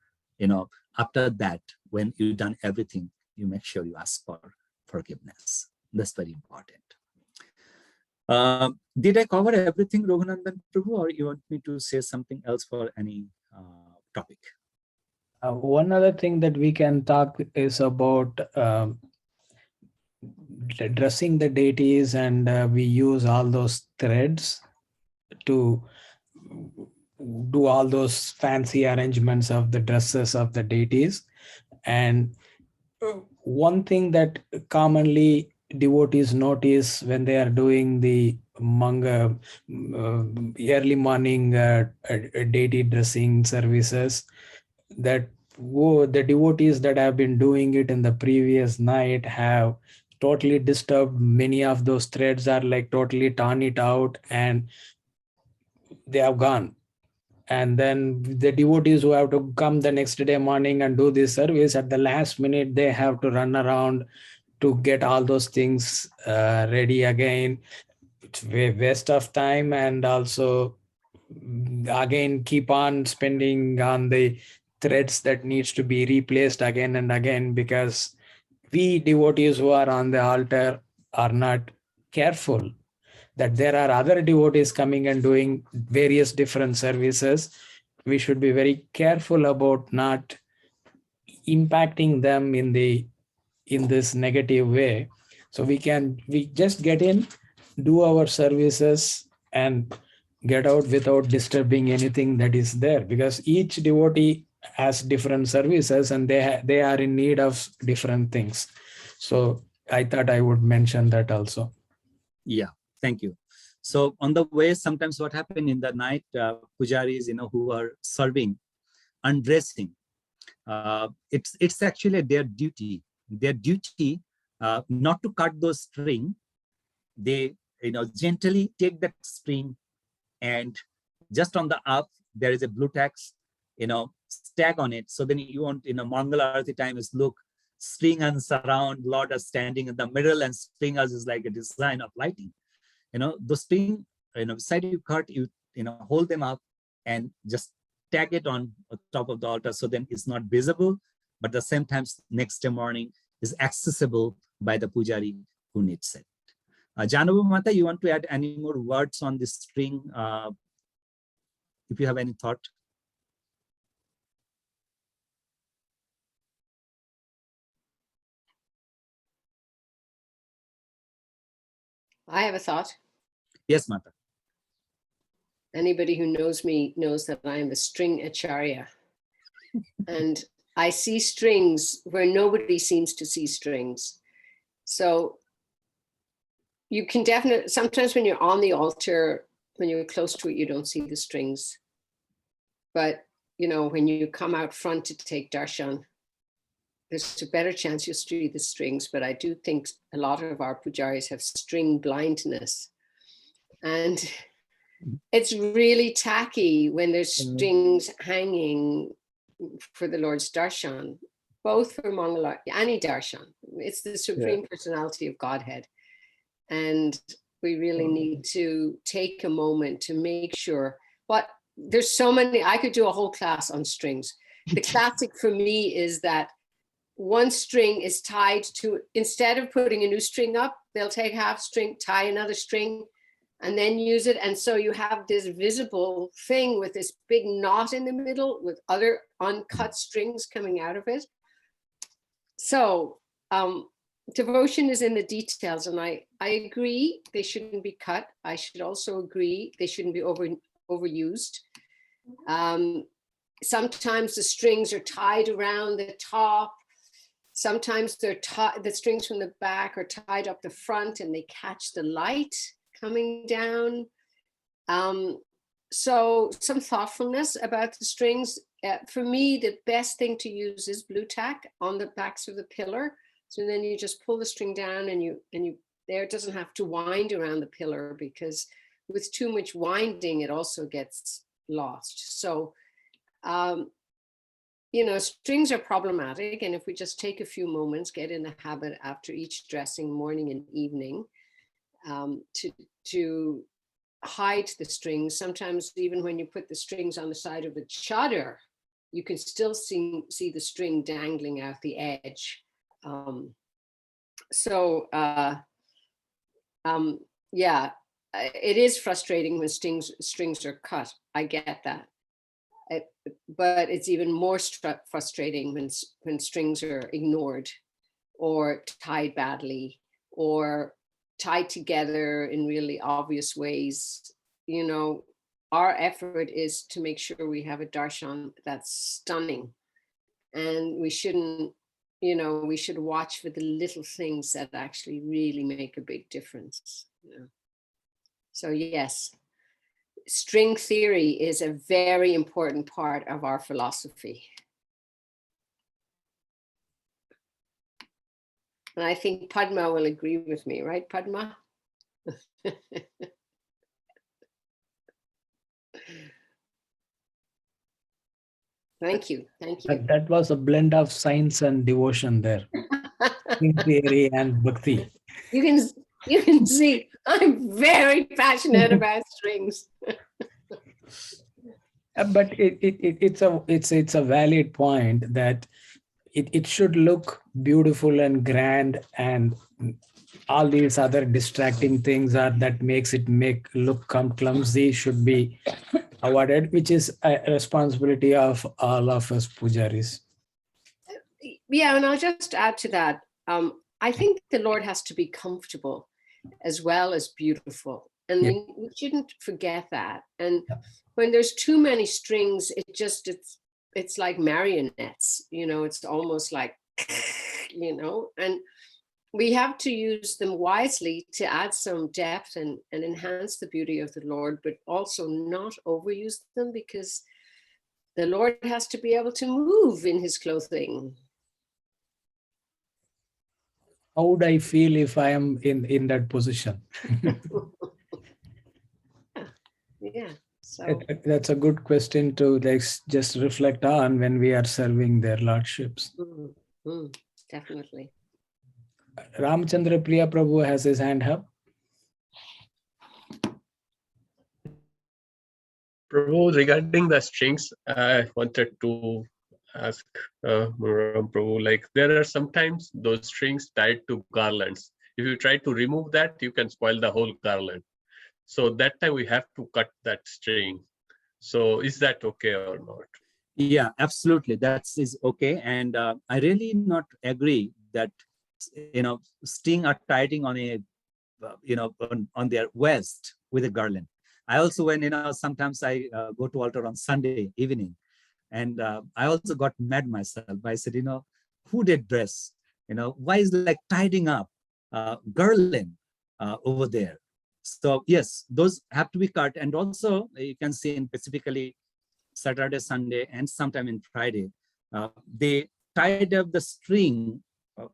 after that, when you've done everything, you make sure you ask for forgiveness. That's very important. Did I cover everything, Raghuనందన్ Prabhu, or you want me to say something else for any topic? One other thing that we can talk is about dressing the deities, and we use all those threads to do all those fancy arrangements of the dresses of the deities. And one thing that commonly devotees notice when they are doing the early morning deity dressing services, that the devotees that have been doing it in the previous night have totally disturbed many of those threads, are like totally torn it out and they have gone. And then the devotees who have to come the next day morning and do this service, at the last minute, they have to run around to get all those things ready again. It's a waste of time, and also again keep on spending on the threads that needs to be replaced again and again, because we devotees who are on the altar are not careful that there are other devotees coming and doing various different services. We should be very careful about not impacting them in this negative way. So we just get in, do our services, and get out without disturbing anything that is there, because each devotee has different services and they are in need of different things. So I thought I would mention that also. Yeah, thank you. So on the way, sometimes what happened in the night, pujaris, who are serving, undressing, it's actually their duty. Their duty not to cut those string. They gently take that string, and just on the up there is a blue tax, tag on it. So then you want Mangala Arati time is look, string and surround, Lord is standing in the middle, and string is like a design of lighting. The string, beside you cut, you hold them up and just tag it on top of the altar, so then it's not visible, but at the same time next day morning is accessible by the pujari who needs it. Janabu Mata, you want to add any more words on this string? If you have any thought. I have a thought. Yes, Mata. Anybody who knows me knows that I am a string acharya. And I see strings where nobody seems to see strings. So you can definitely, sometimes when you're on the altar, when you're close to it, you don't see the strings. But, when you come out front to take darshan, there's a better chance you'll see the strings. But I do think a lot of our pujaris have string blindness. And it's really tacky when there's strings hanging for the Lord's darshan, both for Mangala, any darshan. It's the Supreme Personality of Godhead. And we really need to take a moment to make sure. But there's so many, I could do a whole class on strings. The classic for me is that one string is tied to, instead of putting a new string up, they'll take half string, tie another string, and then use it. And so you have this visible thing with this big knot in the middle with other uncut strings coming out of it. So devotion is in the details, and I agree they shouldn't be cut. I should also agree they shouldn't be overused. Sometimes the strings are tied around the top. Sometimes the strings from the back are tied up the front and they catch the light coming down. So some thoughtfulness about the strings. For me, the best thing to use is blue tack on the backs of the pillar. So then you just pull the string down and you there, it doesn't have to wind around the pillar, because with too much winding, it also gets lost. So you know, strings are problematic. And if we just take a few moments, get in the habit after each dressing, morning and evening, to hide the strings. Sometimes even when you put the strings on the side of the chador, you can still see the string dangling out the edge. Yeah, it is frustrating when strings are cut. I get that. But it's even more frustrating when strings are ignored or tied badly or tied together in really obvious ways. You know, our effort is to make sure we have a darshan that's stunning, and we shouldn't, you know, we should watch for the little things that actually really make a big difference. You know? So yes, string theory is a very important part of our philosophy. And I think Padma will agree with me, right, Padma? Thank you. Thank you. That was a blend of science and devotion there. In theory and bhakti. You can see I'm very passionate about strings. But it's a valid point that it should look beautiful and grand, and all these other distracting things are that makes it look clumsy should be avoided, which is a responsibility of all of us pujaris. Yeah, and I'll just add to that. I think the Lord has to be comfortable as well as beautiful. And Yeah. we shouldn't forget that. And when there's too many strings, it's like marionettes, you know, it's almost like, you know, and we have to use them wisely to add some depth and enhance the beauty of the Lord, but also not overuse them, because the Lord has to be able to move in his clothing. How would I feel if I am in that position? Yeah, so That's a good question to just reflect on when we are serving their lordships. definitely. Ramchandra Priya Prabhu has his hand up. Prabhu, regarding the strings, I wanted to ask Prabhu, like there are sometimes those strings tied to garlands. If you try to remove that, you can spoil the whole garland. So that time we have to cut that string. So is that okay or not? Yeah, absolutely. That is okay. And I really not agree that, you know, string are tightening on a, you know, on their waist with a garland. I also, when, you know, sometimes I go to altar on Sunday evening, and I also got mad myself. I said, you know, who did dress? You know, why is like tidying up garland over there? So yes, those have to be cut. And also you can see in specifically Saturday, Sunday, and sometime in Friday, they tied up the string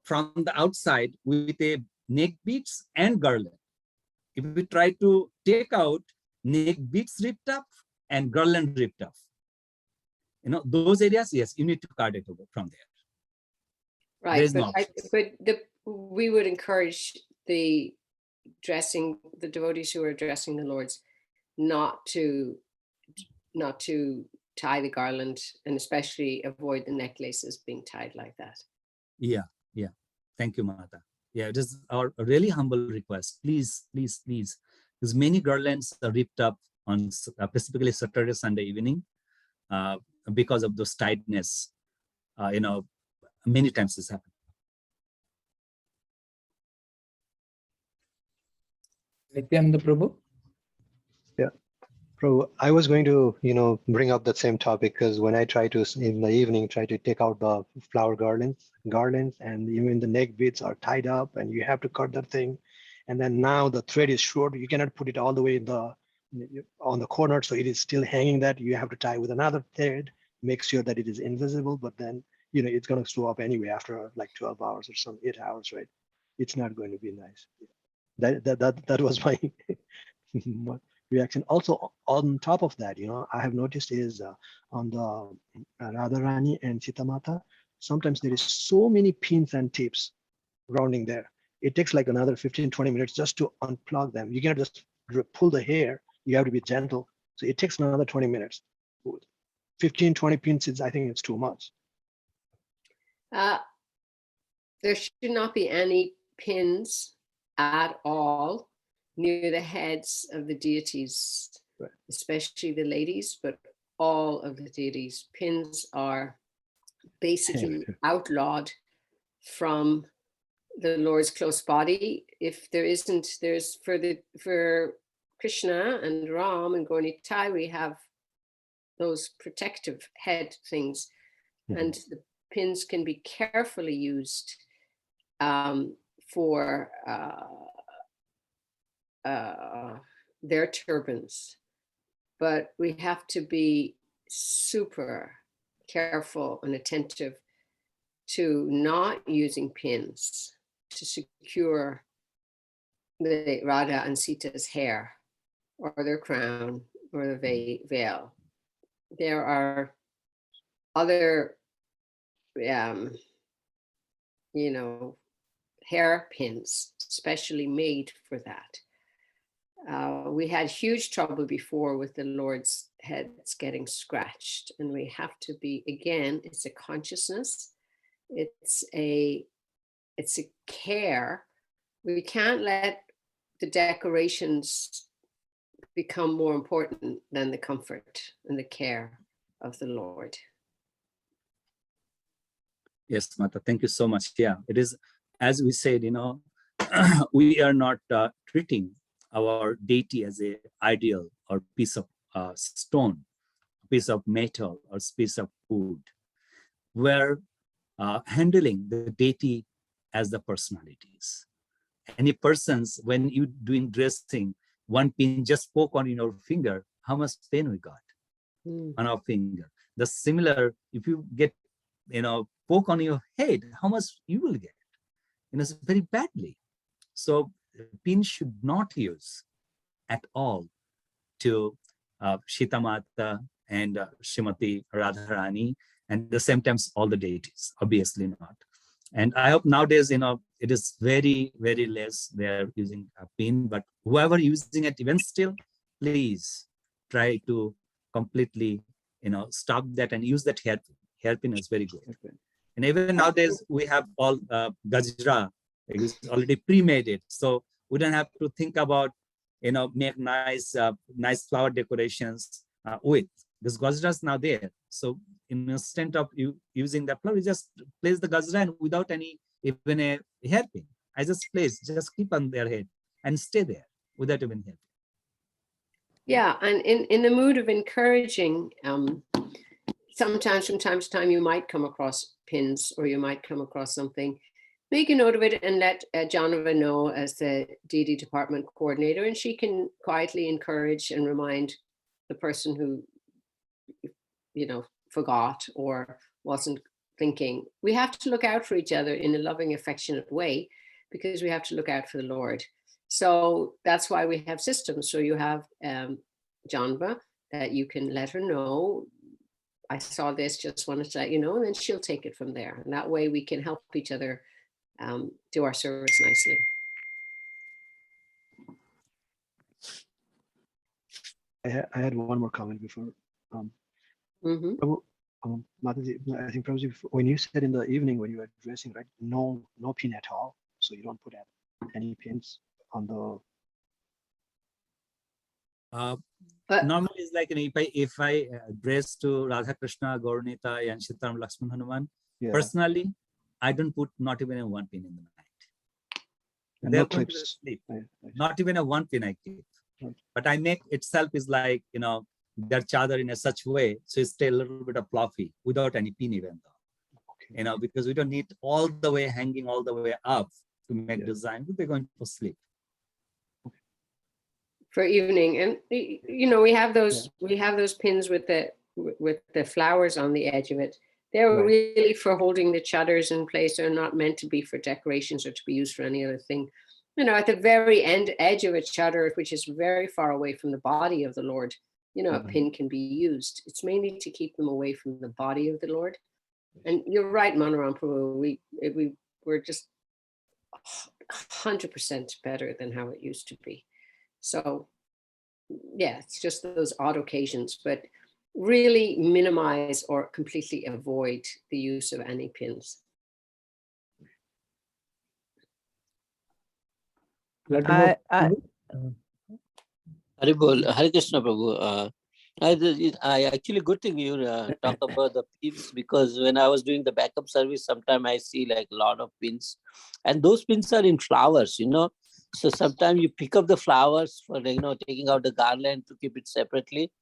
from the outside with a neck beads and garland. If we try to take out, neck beads ripped up and garland ripped off. You know, those areas, yes, you need to cut it over from there. Right, There's no we would encourage the devotees who are addressing the Lords not to tie the garland, and especially avoid the necklaces being tied like that. Yeah, yeah. Thank you, Mata. Yeah, it is our really humble request. Please, please, please. Because many garlands are ripped up on specifically Saturday, Sunday evening because of those tightness. You know, many times this happens. Nityananda Prabhu? Yeah, Prabhu, I was going to, you know, bring up that same topic, because when I try to, in the evening, try to take out the flower garlands, and even the neck beads are tied up, and you have to cut that thing. And then now the thread is short. You cannot put it all the way on the corner, so it is still hanging. That you have to tie with another thread, make sure that it is invisible. But then, you know, it's going to show up anyway after like 12 hours or some 8 hours, right? It's not going to be nice. That was my reaction. Also, on top of that, I have noticed is on the Radharani and Sita Mata, sometimes there is so many pins and tips rounding there. It takes like another 15-20 minutes just to unplug them. You cannot just pull the hair. You have to be gentle. So it takes another 20 minutes. 15-20 pins is, I think it's too much. There should not be any pins at all near the heads of the deities, right, especially the ladies, but all of the deities. Pins are basically outlawed from the Lord's close body. If there's for Krishna and Ram and Gaurnitai, we have those protective head things, and the pins can be carefully used for their turbans, but we have to be super careful and attentive to not using pins to secure the Radha and Sita's hair or their crown or the veil. There are other hair pins specially made for that. We had huge trouble before with the Lord's heads getting scratched, and we have to be, again, it's a consciousness, it's a care. We can't let the decorations become more important than the comfort and the care of the Lord. Yes, Mata, thank you so much. Yeah, it is, as we said, we are not treating our deity as an ideal or piece of stone, piece of metal, or piece of wood. We're handling the deity as the personalities. Any persons, when you doing dressing, one pin just poke on your finger, how much pain we got on our finger. The similar, if you get, poke on your head, how much you will get, very badly. So pin should not use at all to Sita Mata and Srimati Radharani, and at the same time all the deities, obviously not. And I hope nowadays, it is very, very less they're using a pin, but whoever using it, even still, please try to completely, stop that and use that hairpin. Hairpin is very good. And even nowadays, we have all gajra, it's already pre-made it. So we don't have to think about, make nice flower decorations with this gajra is now there. So instead of you using the flower, you just place the gajra and without even a hairpin. I just keep on their head and stay there without even hairpin. Yeah, and in the mood of encouraging, sometimes from time to time you might come across pins or you might come across something. Make a note of it and let Janava know as the deity department coordinator, and she can quietly encourage and remind the person who, forgot or wasn't thinking. We have to look out for each other in a loving, affectionate way, because we have to look out for the Lord. So that's why we have systems. So you have Janva that you can let her know, I saw this, just wanted to let you know, and then she'll take it from there. And that way we can help each other do our service nicely. I had one more comment before. Mataji, I think Prabhuji, when you said in the evening when you were dressing, right, no pin at all. So you don't put any pins on the. Normally, it's like if I dress to Radha Krishna, Gaurnitai, and Sitaram Lakshman Hanuman, personally, I don't put not even a one pin in the night. And they're no going to clips. sleep. Not even a one pin I keep. Right. But I make itself is like, their chadar in a such way, so it's still a little bit of fluffy without any pin even though. Okay. Because we don't need all the way hanging all the way up to make design. We're going to sleep. For evening, and we have those pins with the flowers on the edge of it. They're really for holding the chaddars in place. They're not meant to be for decorations or to be used for any other thing. at the very edge of a chadar, which is very far away from the body of the Lord, a pin can be used. It's mainly to keep them away from the body of the Lord. And you're right, Manoram Prabhu, we're just 100% better than how it used to be. So yeah, it's just those odd occasions, but really minimize or completely avoid the use of any pins. Laddu Haribol, Hare Krishna Prabhu. I actually good thing you talk about the pins, because when I was doing the backup service, sometimes I see like a lot of pins, and those pins are in flowers, So sometimes you pick up the flowers for taking out the garland to keep it separately.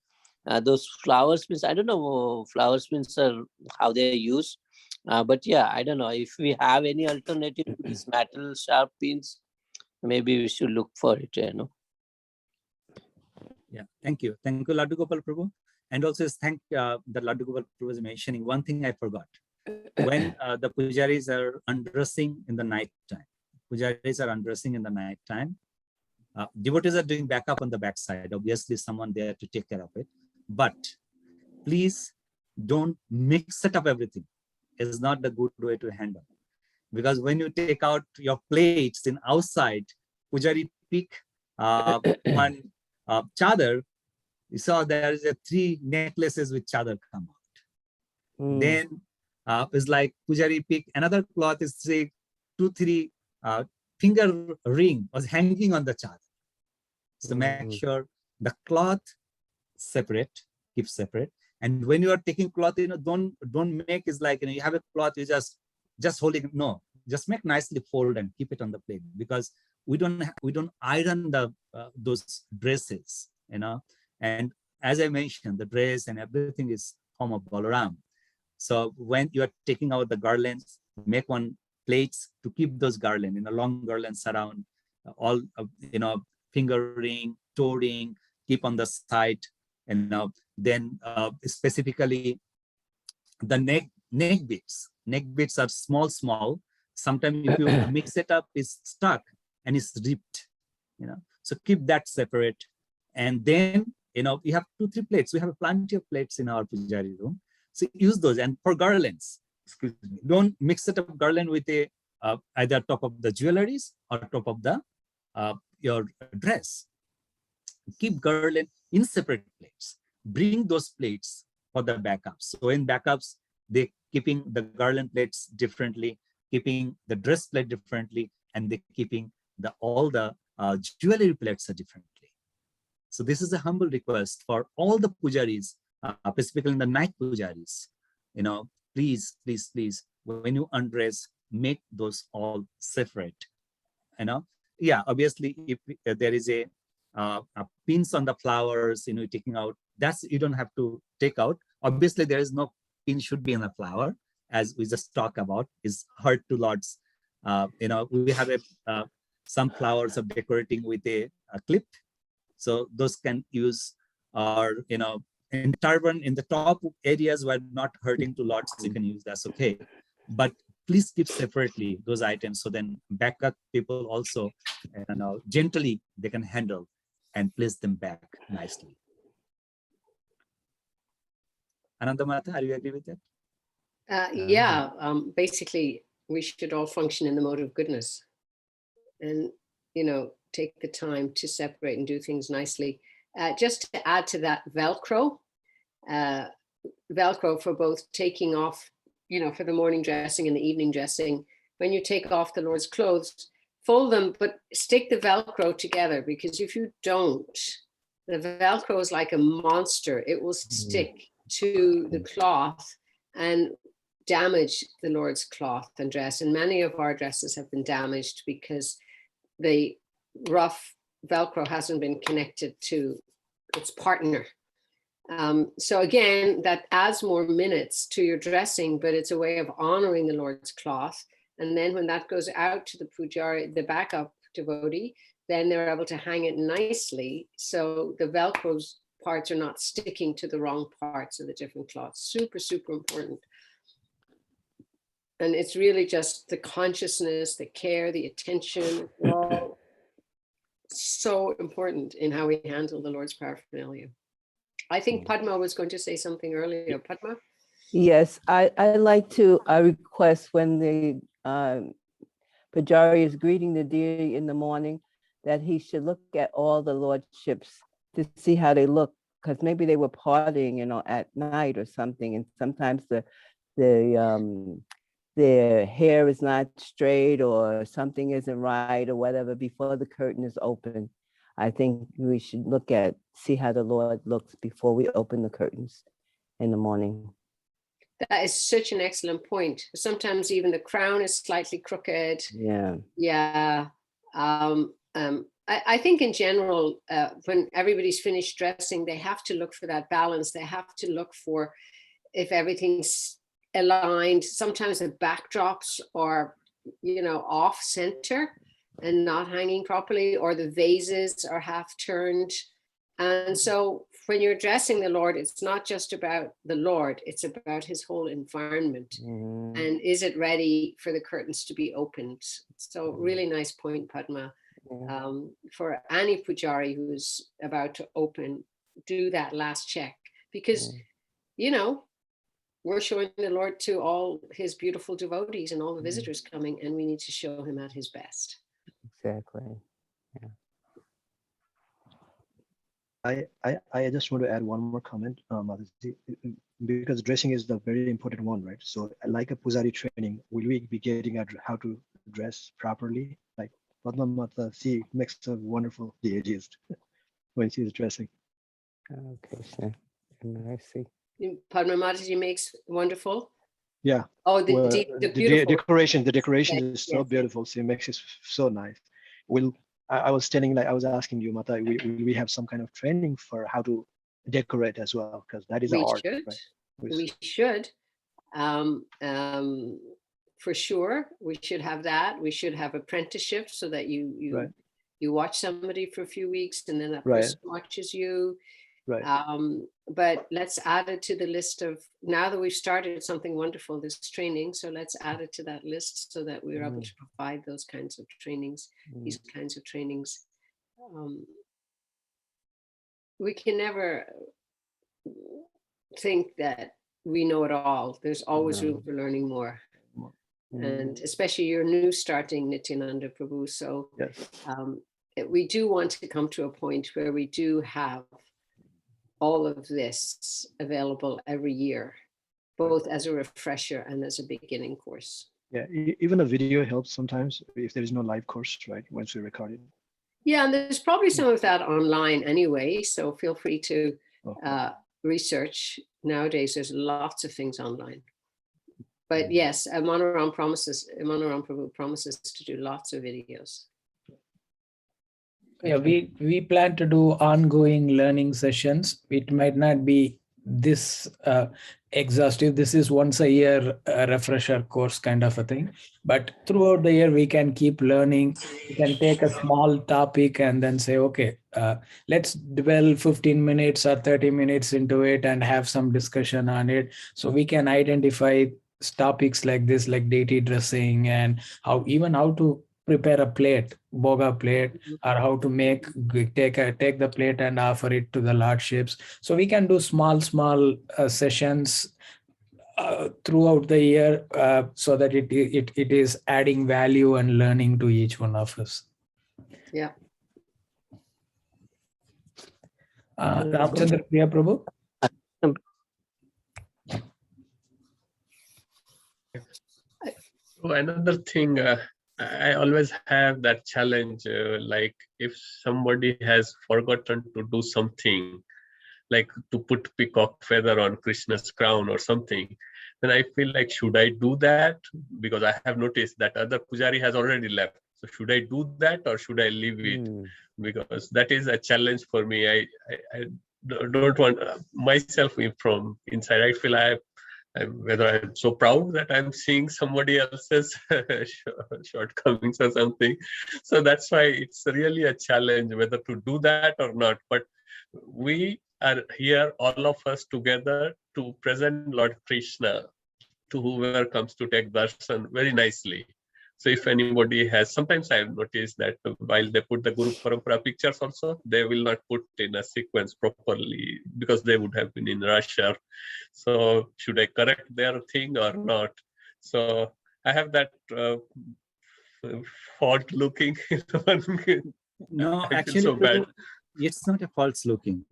Those flowers pins, I don't know flowers pins are how they are used, but yeah, I don't know if we have any alternative to these metal sharp pins. Maybe we should look for it. Yeah, thank you, Laddu Gopal Prabhu. And also thank the Laddu Gopal Prabhu was mentioning one thing I forgot. When the pujaris are undressing in the night time, devotees are doing backup on the backside. Obviously, someone there to take care of it. But please don't mix it up everything. It's not the good way to handle. Because when you take out your plates in outside, pujari pick one chadar, you saw there is 3 necklaces with chadar come out. Then it's like pujari pick another cloth is say 2-3 finger ring was hanging on the chadar. So make sure the cloth separate, keep separate. And when you are taking cloth, don't make is like you have a cloth, you just holding. No, just make nicely fold and keep it on the plate, because we don't iron the those dresses, And as I mentioned, the dress and everything is form of Balaram. So when you are taking out the garlands, make one plates to keep those garland long garlands around all finger ring, toe ring, keep on the side, and then specifically the neck beads. Neck beads are small. Sometimes if you mix it up, it's stuck and it's ripped. So keep that separate. And then you have 2-3 plates. We have plenty of plates in our pujari room. So use those. And for garlands, excuse me, don't mix it up garland with a either top of the jewelries or top of the your dress. Keep garland in separate plates. Bring those plates for the backups. So in backups, they keeping the garland plates differently, keeping the dress plate differently, and they keeping all the jewelry plates differently. So this is a humble request for all the pujaris, specifically in the night pujaris. Please, when you undress, make those all separate. Yeah, obviously, if there is a pins on the flowers, taking out, that's you don't have to take out. Obviously, there is no pin should be in the flower, as we just talked about, is hurt to Lord's. We have some flowers of decorating with a clip, so those can use, or in turban in the top areas where not hurting to Lord's, you can use, that's okay. But please keep separately those items, so then backup people also gently they can handle and place them back nicely. Anandamata, are you agree with that? Yeah, basically we should all function in the mode of goodness, and take the time to separate and do things nicely. Just to add to that, Velcro for both taking off, for the morning dressing and the evening dressing. When you take off the Lord's clothes, fold them, but stick the Velcro together, because if you don't, the Velcro is like a monster. It will stick to the cloth and damage the Lord's cloth and dress. And many of our dresses have been damaged because the rough Velcro hasn't been connected to its partner. So again, that adds more minutes to your dressing, but it's a way of honoring the Lord's cloth. And then when that goes out to the pujari, the backup devotee, then they're able to hang it nicely. So the Velcro parts are not sticking to the wrong parts of the different cloths. Super, super important. And it's really just the consciousness, the care, the attention, all so important in how we handle the Lord's paraphernalia. I think Padma was going to say something earlier. Padma? Yes, I like to request when the Pujari is greeting the deity in the morning that he should look at all the lordships to see how they look, because maybe they were partying, at night or something, and sometimes their hair is not straight or something isn't right or whatever before the curtain is open. I think we should see how the Lord looks before we open the curtains in the morning. That is such an excellent point. Sometimes even the crown is slightly crooked. Yeah. Yeah. I think in general, when everybody's finished dressing, they have to look for that balance. They have to look for if everything's aligned. Sometimes the backdrops are, off center and not hanging properly, or the vases are half turned. And so when you're addressing the Lord, it's not just about the Lord, it's about his whole environment. Mhm. And is it ready for the curtains to be opened? So really nice point, Padma. Yeah. For any Pujari who's about to open, do that last check, because, we're showing the Lord to all his beautiful devotees and all the visitors coming, and we need to show him at his best. Exactly. I just want to add one more comment, Aditi, because dressing is the very important one, right? So like a Pujari training, will we be getting at how to dress properly? Like Padma Mata, she makes a wonderful deityist when she's dressing. Okay, sure. I see. Padma Mataji makes wonderful. Yeah. Oh, the beautiful decoration. The decoration Yes, is so yes. beautiful. She makes it so nice. I was asking you, Mata, will we have some kind of training for how to decorate as well? Because that is We art, should. right? We should. For sure, we should have that. We should have apprenticeship so that you watch somebody for a few weeks and then that person watches you. Right. But let's add it to the list of, now that we've started something wonderful, this training, so let's add it to that list so that we're able to provide those kinds of trainings, these kinds of trainings. We can never think that we know it all. There's always room for learning more. And especially you're new starting Nityananda Prabhu. So we do want to come to a point where we do have all of this available every year, both as a refresher and as a beginning course. Yeah, even a video helps sometimes if there is no live course, right? Once we record it. Yeah, and there's probably some of that online anyway. So feel free to research. Nowadays, there's lots of things online. But yes, Manoram Prabhu promises to do lots of videos. Yeah, we plan to do ongoing learning sessions. It might not be this exhaustive. This is once a year refresher course kind of a thing. But throughout the year, we can keep learning. We can take a small topic and then say, okay, let's dwell 15 minutes or 30 minutes into it and have some discussion on it. So we can identify topics like this, like deity dressing and how to prepare a plate, boga plate, or how to take the plate and offer it to the lordships. So we can do small sessions throughout the year so that it is adding value and learning to each one of us. Yeah. Ramchandra Priya Prabhu. So another thing, I always have that challenge, like if somebody has forgotten to do something, like to put peacock feather on Krishna's crown or something, then I feel like, should I do that? Because I have noticed that other Pujari has already left. So should I do that or should I leave it? Because that is a challenge for me. I don't want myself from inside. I feel whether I'm so proud that I'm seeing somebody else's shortcomings or something. So that's why it's really a challenge whether to do that or not. But we are here, all of us together, to present Lord Krishna to whoever comes to take darshan very nicely. So if anybody has, sometimes I have noticed that while they put the Guru Parampara pictures also, they will not put in a sequence properly because they would have been in Russia. So should I correct their thing or not? So I have that fault looking. No, I feel actually, so bad. it's not a false looking,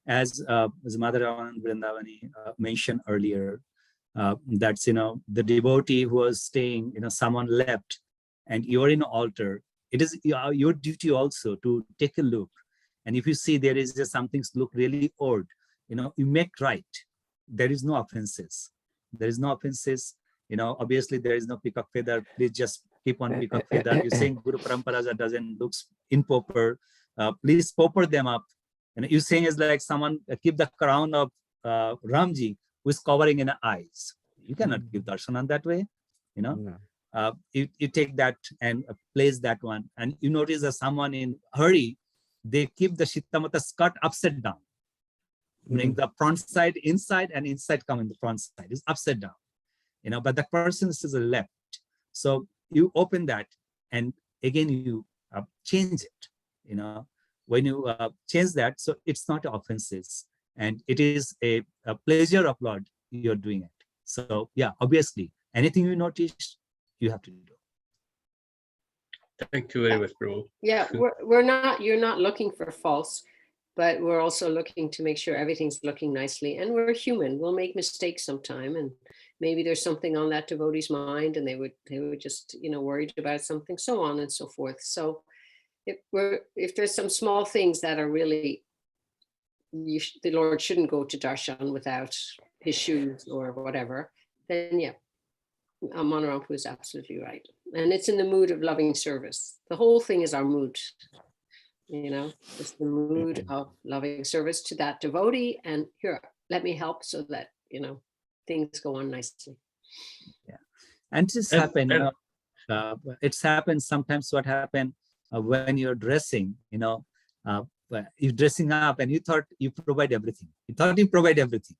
as Mother Raman Vrindavani mentioned earlier, that's, the devotee who was staying, someone left and you're in an altar. It is your duty also to take a look. And if you see there is just something look really odd, you make right. There is no offenses. There is no offenses. Obviously there is no peacock feather. Please just keep on peacock feather. You're saying Guru Parampara doesn't looks improper. Please pauper them up. And you're saying is like someone keep the crown of Ramji who is covering in the eyes. You cannot give darshan on that way, No. You take that and place that one, and you notice that someone in hurry, they keep the Shittamata skirt upside down, meaning the front side inside and inside come in the front side. It's upside down, but the person is to the left. So you open that and again you change it, when you change that, so it's not offensive and it is a pleasure of Lord you're doing it. So yeah, obviously anything you notice, you have to do. Thank you very much, bro. Yeah, you're not looking for false, but we're also looking to make sure everything's looking nicely. And we're human, we'll make mistakes sometime. And maybe there's something on that devotee's mind and they would just, worried about something, so on and so forth. So if there's some small things that are really, the Lord shouldn't go to darshan without his shoes or whatever, then yeah, Manorampu is absolutely right. And it's in the mood of loving service. The whole thing is our mood, it's the mood of loving service to that devotee. And here, let me help so that, things go on nicely. Yeah. And this happen, it's happened sometimes. What happened when you're dressing, you're dressing up and you thought you provide everything. You thought you provide everything.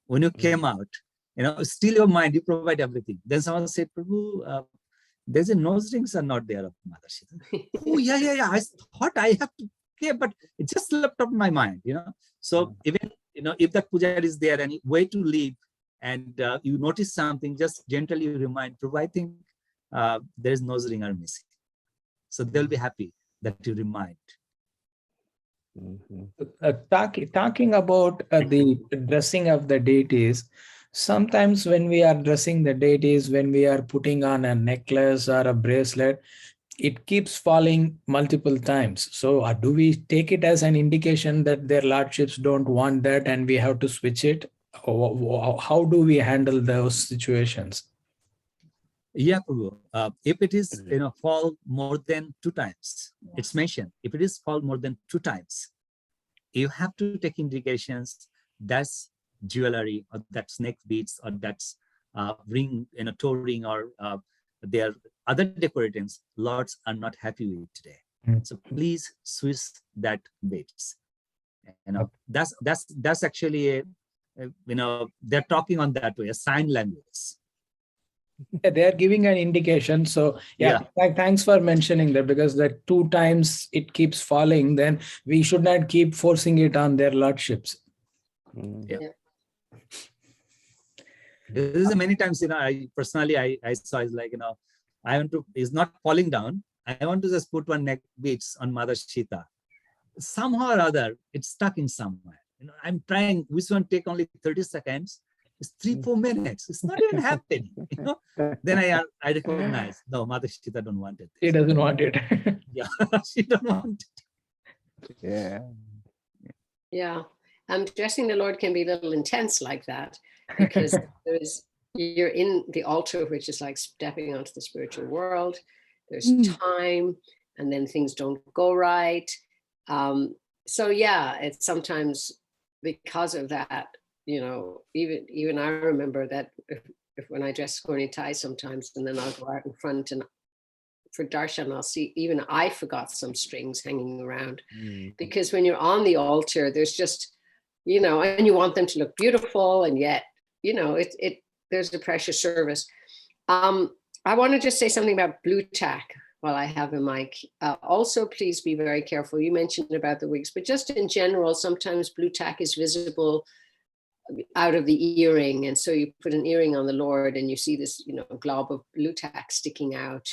When you came out, still your mind, you provide everything. Then someone said, Prabhu, there's a nose rings are not there of Mother Sita. Oh, yeah. I thought I have to, but it just left up my mind, So even, if that puja is there and way to leave and you notice something, just gently remind, Prabhu, I think there is nose ring are missing. So they'll be happy that you remind. Talking about the dressing of the deities, sometimes when we are dressing the deities, when we are putting on a necklace or a bracelet, it keeps falling multiple times. So do we take it as an indication that their lordships don't want that and we have to switch it? Or how do we handle those situations? Yeah, Prabhu. If it is, fall more than 2 times, it's mentioned. If it is fall more than 2 times, you have to take indications that's jewelry or that's neck beads or that's ring, toe ring or their other decorations. Lords are not happy with today. So please switch that beads. That's actually they're talking on that way, a sign language. They are giving an indication. So thanks for mentioning that, because that 2 times it keeps falling, then we should not keep forcing it on their lordships. Yeah. This is many times, I personally, I saw it's like, I want to, it's not falling down. I want to just put one neck beads on Mother Sita. Somehow or other, it's stuck in somewhere. I'm trying, which one take only 30 seconds. It's 3-4 minutes. It's not even happening. Then I recognize, no, Mother Sita don't want it. She doesn't want it. Yeah, she don't want it. Yeah. Yeah. Dressing the Lord can be a little intense like that, because you're in the altar, which is like stepping onto the spiritual world. There's time, and then things don't go right. So yeah, it's sometimes because of that, even I remember that if when I dress Skorni tie sometimes, and then I'll go out in front and for darshan, I'll see, even I forgot some strings hanging around, because when you're on the altar, there's just, and you want them to look beautiful, and yet, there's a precious service. I want to just say something about blue tack while I have a mic. Also, please be very careful. You mentioned about the wigs, but just in general, sometimes blue tack is visible out of the earring. And so you put an earring on the Lord and you see this, glob of blue tack sticking out.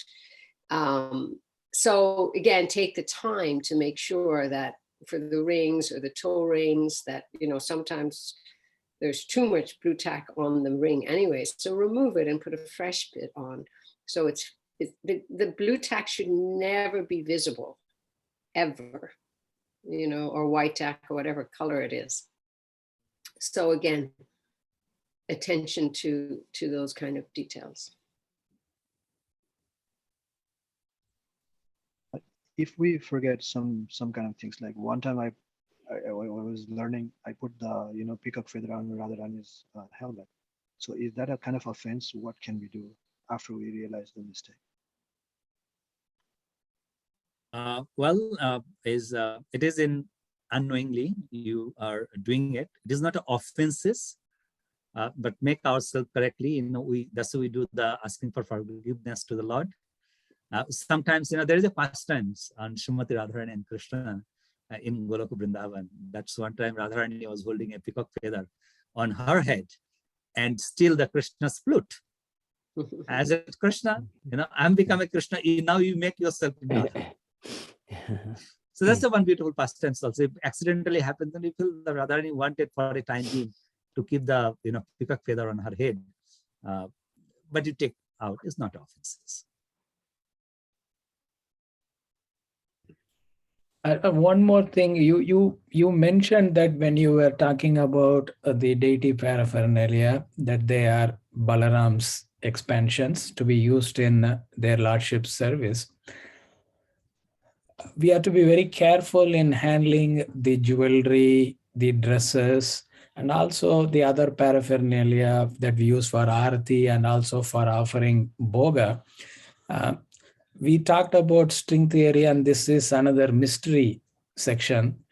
So again, take the time to make sure that for the rings or the toe rings that, sometimes there's too much blue tack on the ring anyway. So remove it and put a fresh bit on. So the blue tack should never be visible, ever, or white tack or whatever color it is. So again, attention to those kind of details. If we forget some kind of things, like one time I was learning, I put the peacock feather on Radharani's helmet. So is that a kind of offense? What can we do after we realize the mistake? It is in unknowingly you are doing it. It is not an offenses, but make ourselves correctly. That's why we do the asking for forgiveness to the Lord. Sometimes there is a pastimes on Srimati Radharani and Krishna in Goloka Vrindavan. That's one time Radharani was holding a peacock feather on her head, and still the Krishna's flute. As a Krishna, I'm becoming Krishna. Now you make yourself enough. So that's the one beautiful pastime also. If accidentally happens, then you feel the Radharani wanted for a time being to keep the peacock feather on her head, but you take out. It's not offenses. One more thing, you mentioned that when you were talking about the deity paraphernalia, that they are Balaram's expansions to be used in their lordship's service. We have to be very careful in handling the jewelry, the dresses, and also the other paraphernalia that we use for arati and also for offering bhoga. We talked about string theory, and this is another mystery section.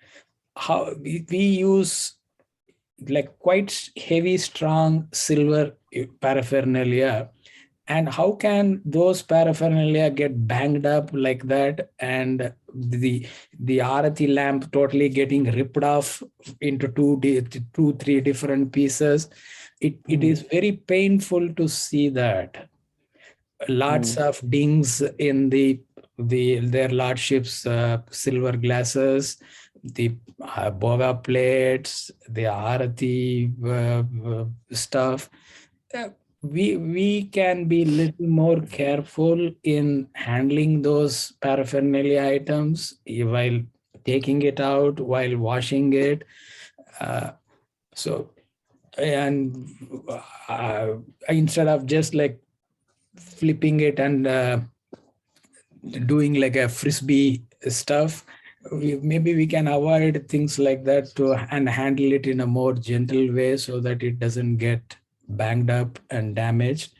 How we use like quite heavy, strong silver paraphernalia, and how can those paraphernalia get banged up like that, and the arati lamp totally getting ripped off into two, three different pieces? It is very painful to see that. Lots of dings in their lordships' silver glasses, the bhoga plates, the arati stuff. We can be a little more careful in handling those paraphernalia items while taking it out, while washing it. Instead of just like flipping it and doing like a frisbee stuff, maybe we can avoid things like that and handle it in a more gentle way so that it doesn't get banged up and damaged.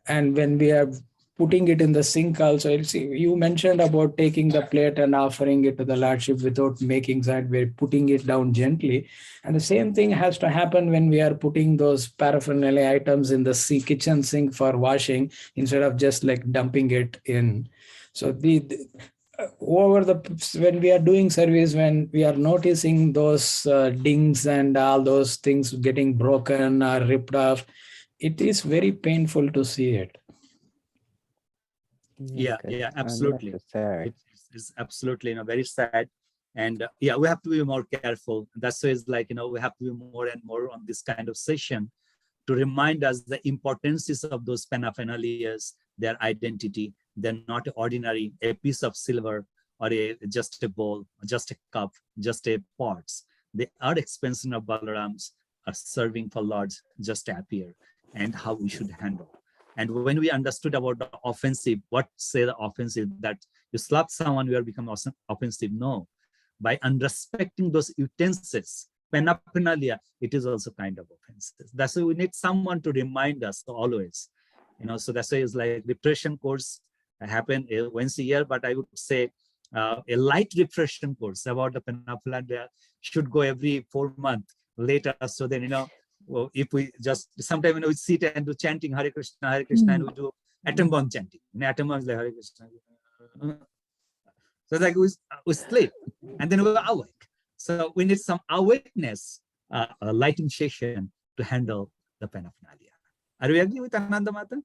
And when we are putting it in the sink also, you mentioned about taking the plate and offering it to the lordship without making that, we're putting it down gently. And the same thing has to happen when we are putting those paraphernalia items in the kitchen sink for washing, instead of just like dumping it in. So when we are doing service, when we are noticing those dings and all those things getting broken or ripped off, it is very painful to see it. Yeah, absolutely. It's absolutely very sad. And we have to be more careful. That's why it's like, we have to be more and more on this kind of session to remind us the importance of those paraphernalias, their identity. They're not ordinary, a piece of silver or just a bowl, just a cup, just a pots. They are expansion of Balarams, are serving for Lords, just appear, and how we should handle. And when we understood about the offensive, what say the offensive, that you slap someone, you are become offensive? No. By unrespecting those utensils, paraphernalia, it is also kind of offensive. That's why we need someone to remind us always. So that's why it's like refreshen course happen once a year, but I would say a light refreshen course about the paraphernalia should go every 4 months later. So then, well, if we just sometimes we sit and do chanting Hare Krishna, and we do atom bomb chanting. Atom bomb is like Hare Krishna. So like we sleep and then we awake. So we need some awakeness, a lighting session to handle the paraphernalia. Are we agree with Ananda Mata?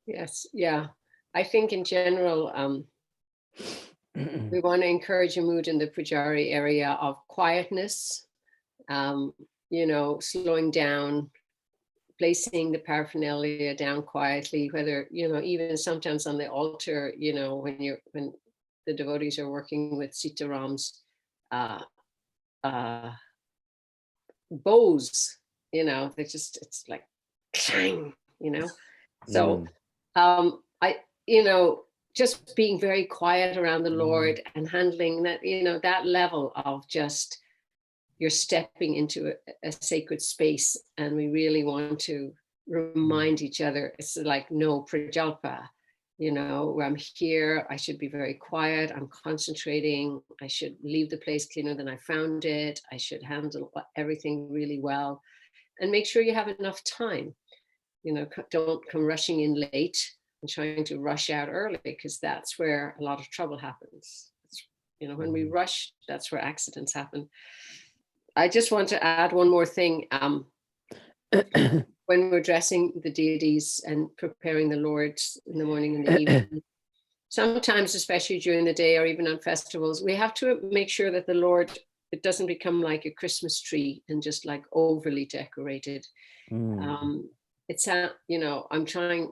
Yes, yeah. I think in general, we want to encourage a mood in the Pujari area of quietness, you know, slowing down, placing the paraphernalia down quietly, whether, you know, even sometimes on the altar, you know, when the devotees are working with Sitaram's bows, you know, they just, it's like, clang, you know. So you know, just being very quiet around the Lord and handling that, you know, that level of just, you're stepping into a sacred space, and we really want to remind each other, it's like no prajalpa, you know, I'm here, I should be very quiet, I'm concentrating, I should leave the place cleaner than I found it, I should handle everything really well, and make sure you have enough time, you know, don't come rushing in late and trying to rush out early, because that's where a lot of trouble happens. You know, when we rush, that's where accidents happen. I just want to add one more thing. When we're dressing the deities and preparing the Lord in the morning and the evening, sometimes, especially during the day or even on festivals, we have to make sure that the Lord, it doesn't become like a Christmas tree and just like overly decorated. It's, you know, I'm trying,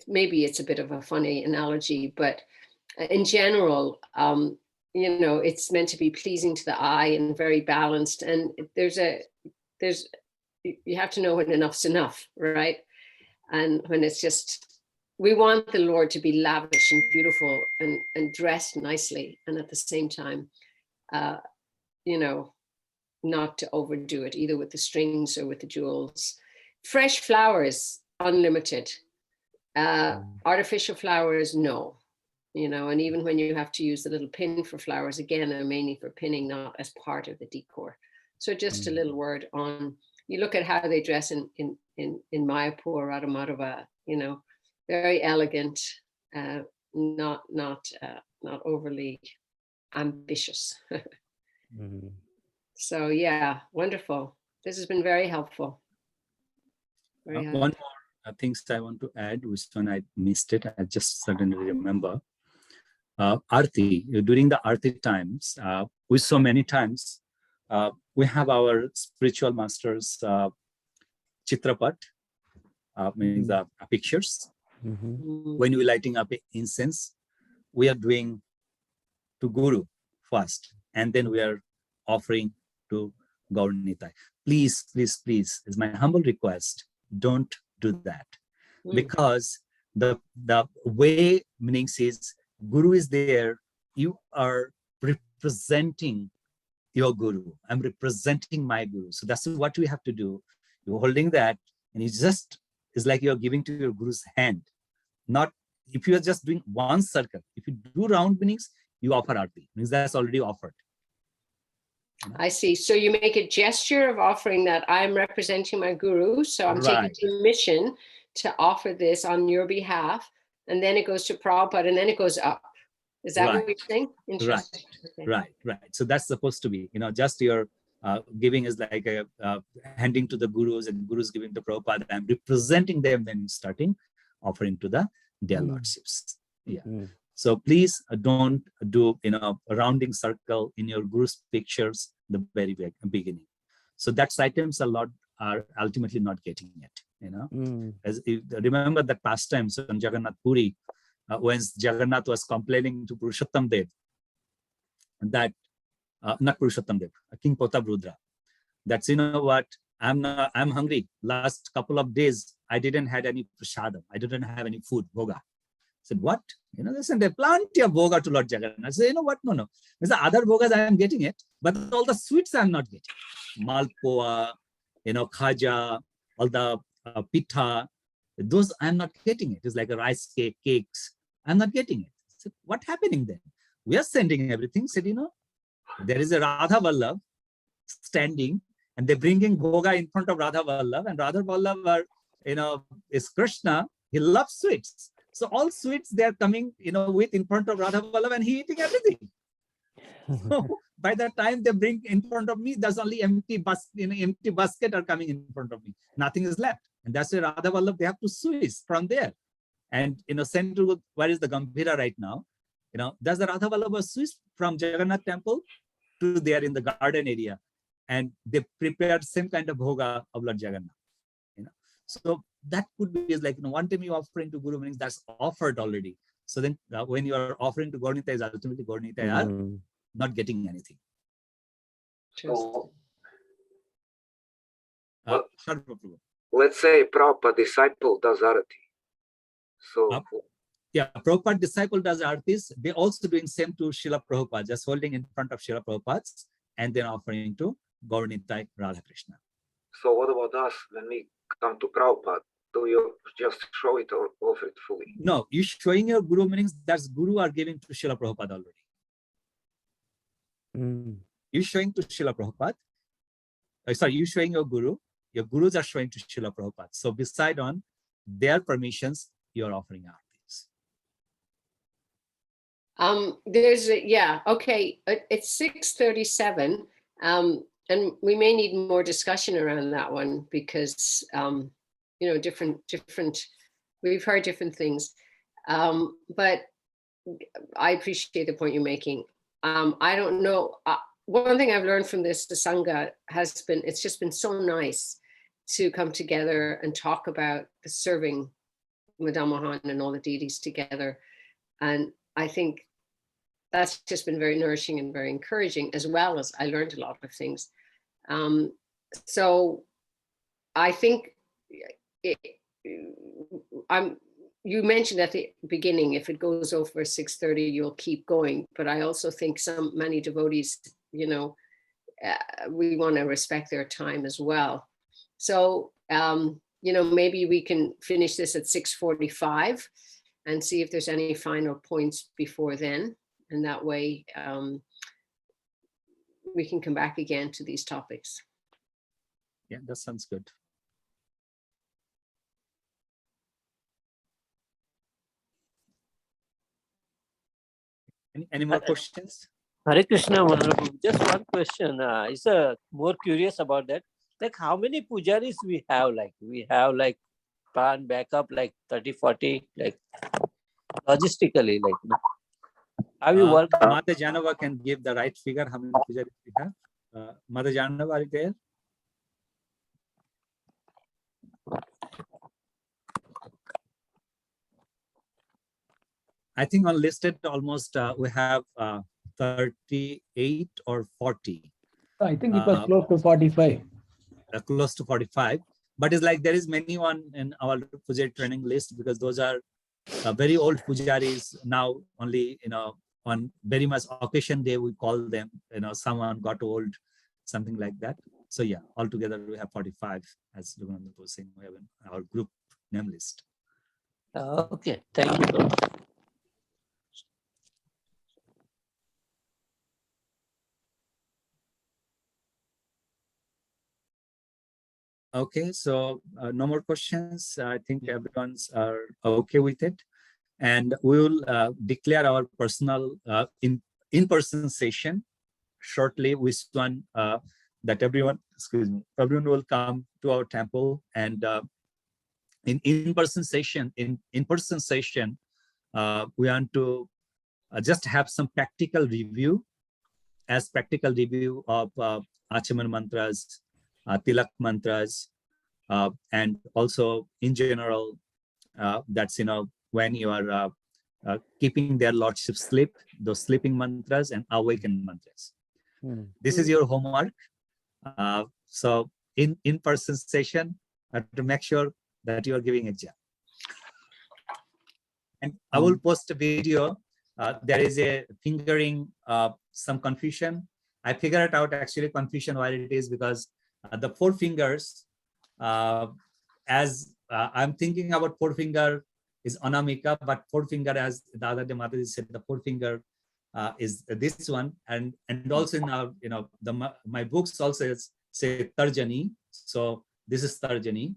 maybe it's a bit of a funny analogy, but in general, you know, it's meant to be pleasing to the eye and very balanced. And you have to know when enough's enough, right? And when it's just, we want the Lord to be lavish and beautiful and dressed nicely. And at the same time, you know, not to overdo it, either with the strings or with the jewels. Fresh flowers, unlimited. Artificial flowers, no. You know, and even when you have to use the little pin for flowers, again, they're mainly for pinning, not as part of the decor. So just a little word on, you look at how they dress in Mayapur, Radha Madhava, you know, very elegant, not overly ambitious. So yeah, wonderful. This has been very helpful. Very helpful. One more things I want to add, which one I missed it, I just suddenly remember. Aarti, during the Aarti times, we so many times, we have our spiritual masters chitrapat, means the pictures. When we're lighting up incense, we are doing to Guru first, and then we are offering to Gauranitai. Please, please, please, is my humble request, don't do that. Because the way meaning is, Guru is there, you are representing your Guru. I'm representing my Guru. So that's what we have to do. You're holding that, and it's just, it's like you're giving to your Guru's hand. Not, if you're just doing one circle, if you do round meanings, you offer Aarti, means that's already offered. I see. So you make a gesture of offering that I'm representing my Guru. So I'm taking permission to offer this on your behalf. And then it goes to Prabhupada, and then it goes up. Is that what you're saying? Interesting. Right. So that's supposed to be, you know, just your giving is like a handing to the Gurus, and Gurus giving to Prabhupada. I'm representing them, then starting offering to the dear lordships. Yeah. So please don't do, you know, a rounding circle in your Guru's pictures the very beginning. So that's items a lot are ultimately not getting it, you know. As remember that pastimes on Jagannath Puri, when Jagannath was complaining to Purushottam Dev, that not Purushottam Dev, King Prataprudra, that's, you know what, I'm hungry. Last couple of days I didn't had any prasadam, I didn't have any food, bhoga. I said, what? You know, they said there plenty of bhoga to Lord Jagannath. I said, you know what? No. There's the other bhogas I am getting it, but all the sweets I'm not getting. Malpoa, you know, khaja, all the pitha, those I'm not getting it. It's like a rice cake, cakes. I'm not getting it. I said, what's happening then? We are sending everything. Said, you know, there is a Radha Vallabh. standing, and they're bringing bhoga in front of Radha Vallabh, and Radha Vallabh are, is Krishna. He loves sweets. So all sweets they are coming, with in front of Radha Vallabh, and he eating everything. So by the time they bring in front of me, there's only empty basket are coming in front of me. Nothing is left. And that's why Radha Vallabh, they have to switch from there. And, central, where is the Gambhira right now? Does the Radha Vallabh switch from Jagannath temple to there in the garden area? And they prepared same kind of bhoga of Lord Jagannath. So that could be like, one time you offering to Guru means that's offered already. So then when you are offering to Gaur Nitai, ultimately Gaur Nitai are not getting anything. Interesting. Let's say Prabhupada disciple does arati. So yeah, Prabhupada disciple does artis. They also doing same to Srila Prabhupada, just holding in front of Srila Prabhupada and then offering to Gaur Nitai Radha Krishna. So what about us when we come to Prabhupada? Do you just show it or offer it fully? No, you showing your Guru meanings that's Guru are giving to Srila Prabhupada already. You showing to Srila Prabhupada. Sorry, you showing your Gurus are showing to Srila Prabhupada. So beside on their permissions, you're offering artis. Okay. It's 6:37. And we may need more discussion around that one because, we've heard different things. But I appreciate the point you're making. I don't know. One thing I've learned from this, the Sangha, has been, it's just been so nice to come together and talk about the serving Madame Mohan and all the deities together. And I think that's just been very nourishing and very encouraging, as well as I learned a lot of things. So I think you mentioned at the beginning, if it goes over 6:30, you'll keep going. But I also think many devotees, we want to respect their time as well. So, maybe we can finish this at 6:45 and see if there's any final points before then. And that way we can come back again to these topics. Yeah, that sounds good. Any more questions? Hare Krishna, just one question. Is more curious about that. Like how many pujaris we have? Like we have like plan backup like 30, 40, like logistically, like how you work? Mother Janava can give the right figure how many pujaris we have. Mother Janava, are you there? I think on listed almost we have 38 or 40. I think it was close to 45. Close to 45. But it's like there is many one in our Pujari training list because those are very old pujaris now only, on very much occasion day we call them, someone got old, something like that. So yeah, altogether we have 45 as Raghunandan was saying, we have in our group name list. Okay, thank you so much. Okay, so no more questions. I think everyone's are okay with it. And we'll declare our personal in-person session shortly with one that everyone will come to our temple and in-person session, we want to just have some practical review of Achaman mantras, Tilak mantras, and also in general, that's, when you are keeping their lordship sleep, those sleeping mantras and awakened mantras. This is your homework. So in-person session, to make sure that you are giving exam. And I will post a video. There is a fingering some confusion. I figured out actually confusion why it is because the four fingers, as I'm thinking about four finger is Anamika, but four finger, as the other day Mataji said, the four finger is this one, and also in our, my books also say Tarjani. So this is Tarjani,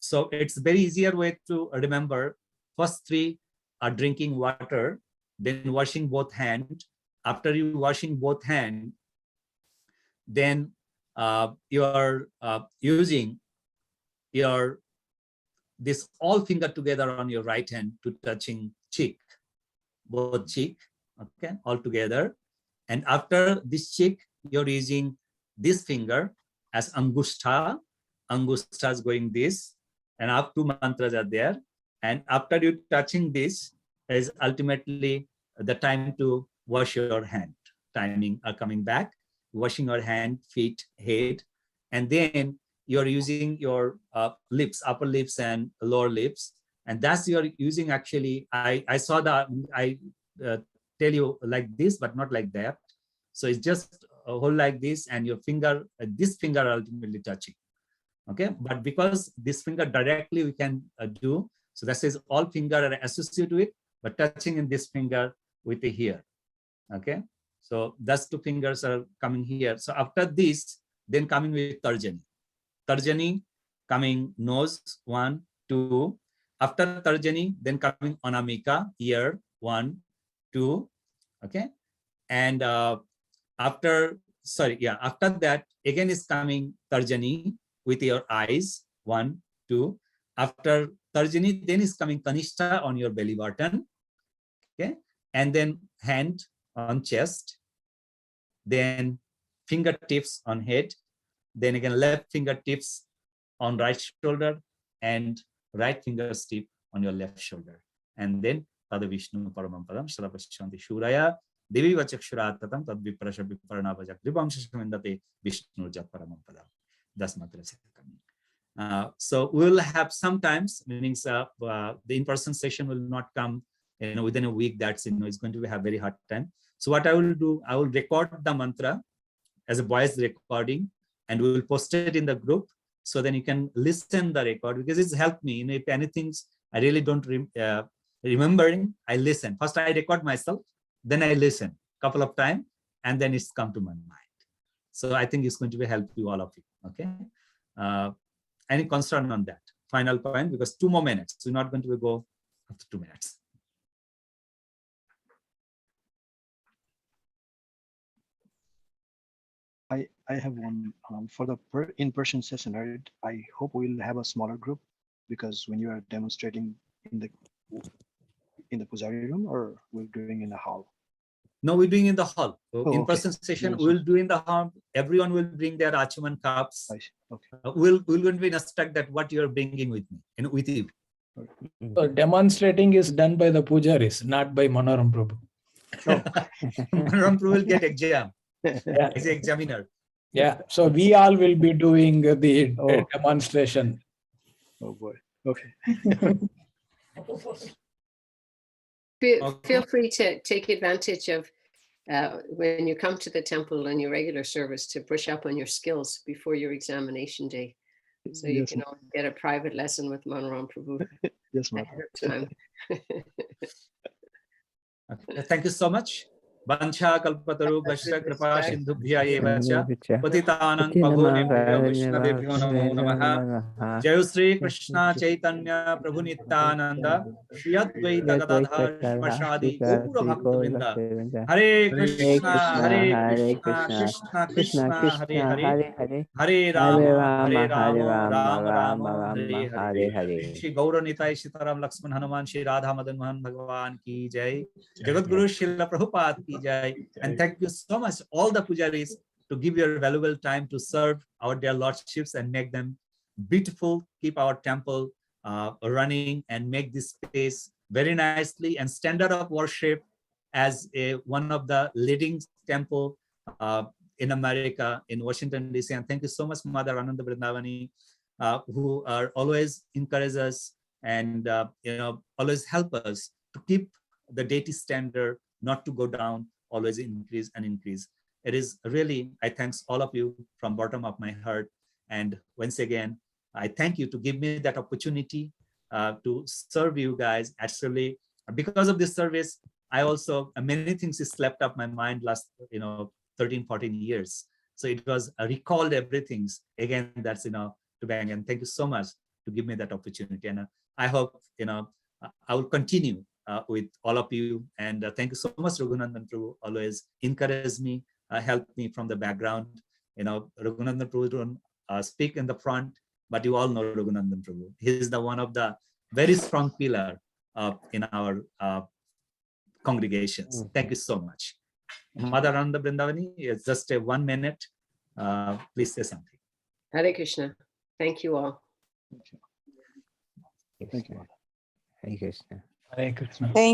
so it's very easier way to remember. First three are drinking water, then washing both hands. After you washing both hands, then you are using your this all finger together on your right hand to touching cheek, both cheek, okay, all together. And after this cheek, you're using this finger as Angushta. Angushta is going this, and up two mantras are there. And after you touching this is ultimately the time to wash your hand. Timing are coming back, washing your hand, feet, head, and then you're using your lips, upper lips and lower lips, and that's you're using actually. I saw that I tell you like this, but not like that. So it's just a whole like this, and your finger, this finger ultimately touching. Okay, but because this finger directly we can do, so that says all finger are associated with, but touching in this finger with the here. Okay, so that's two fingers are coming here. So after this, then coming with Tarjani. Tarjani coming nose, 1, 2. After Tarjani, then coming Anamika, ear, 1, 2. Okay, and after that again is coming Tarjani with your eyes, 1, 2. After Tarjani, then is coming Kanishta on your belly button. Okay, and then hand on chest, then fingertips on head, then again left fingertips on right shoulder, and right fingertip on your left shoulder. And then Tada Vishnu Paramam Padam Shalapashanti Shuraya Devi Vachakshuratatam Tad Viprasha Viparana Vajak Vivamshashamindate Vishnu Jat Paramam Padam. That's not coming. So we'll have sometimes, meaning the in-person session will not come within a week. That's it's going to have very hard time. So what I will do, I will record the mantra as a voice recording, and we will post it in the group, so then you can listen the record, because it's helped me. If anything I really don't remembering, I listen. First I record myself, then I listen a couple of times, and then it's come to my mind. So I think it's going to be help you, all of you. Okay. Any concern on that? Final point, because 2 more minutes. We're not going to go after 2 minutes. I have one for the in-person session. I hope we'll have a smaller group, because when you are demonstrating in the Pujari room, or we're doing in the hall. No, we're doing in the hall. So in-person Okay. session, we'll do in the hall. Everyone will bring their Achuman cups. Okay. We're going to be instruct that what you're bringing with me and with you. So demonstrating is done by the pujaris, not by Manoram Prabhu. Oh. Manoram Prabhu will get exam. Yeah. As an examiner. Yeah. So we all will be doing the demonstration. Oh boy. Okay. Feel free to take advantage of when you come to the temple in your regular service to brush up on your skills before your examination day. So you can all get a private lesson with Manoram Prabhu Yes, ahead of time. Okay. Thank you so much. Bancha kalpataru bhasha kripa sindhubhya eva cha patitanang pavonebhyo vaishnavebhyo namo namaha. Jai Shri Krishna Chaitanya Prabhu Nityananda Shri Advaita Gadadhar Shivasadi Gaura Bhakta Vrinda. Hare Krishna, Hare Krishna, Krishna Krishna, Hare Hare, Hare Rama, Rama Rama, Hare Hare. Shri Gaura Nitai Sitaram Lakshman Hanuman Shri Radha Madan Mohan Bhagavan Ki Jai. Jagat Guru Srila Prabhupada Ki Jai. And thank you so much, all the pujaris, to give your valuable time to serve our dear lordships and make them beautiful, keep our temple running, and make this space very nicely and standard of worship as one of the leading temple in America, in Washington, D.C. And thank you so much, Mother Ananda Vrindavani, who are always encourage us and always help us to keep the deity standard, not to go down, always increase and increase. It is really, I thanks all of you from bottom of my heart. And once again, I thank you to give me that opportunity to serve you guys. Actually, because of this service, I also, many things is slept up my mind last, 13, 14 years. So it was recalled everything again, that's, to bang. And thank you so much to give me that opportunity. And I hope, I will continue with all of you. And thank you so much, Raghunandan Prabhu, always encourage me, help me from the background. Raghunandan Prabhu don't speak in the front, but you all know Raghunandan Prabhu. He is the one of the very strong pillar in our congregations. Thank you so much. Mother Ananda Brindavani, it's just a 1 minute. Please say something. Hare Krishna. Thank you all. Thank you. Hare Krishna. Thank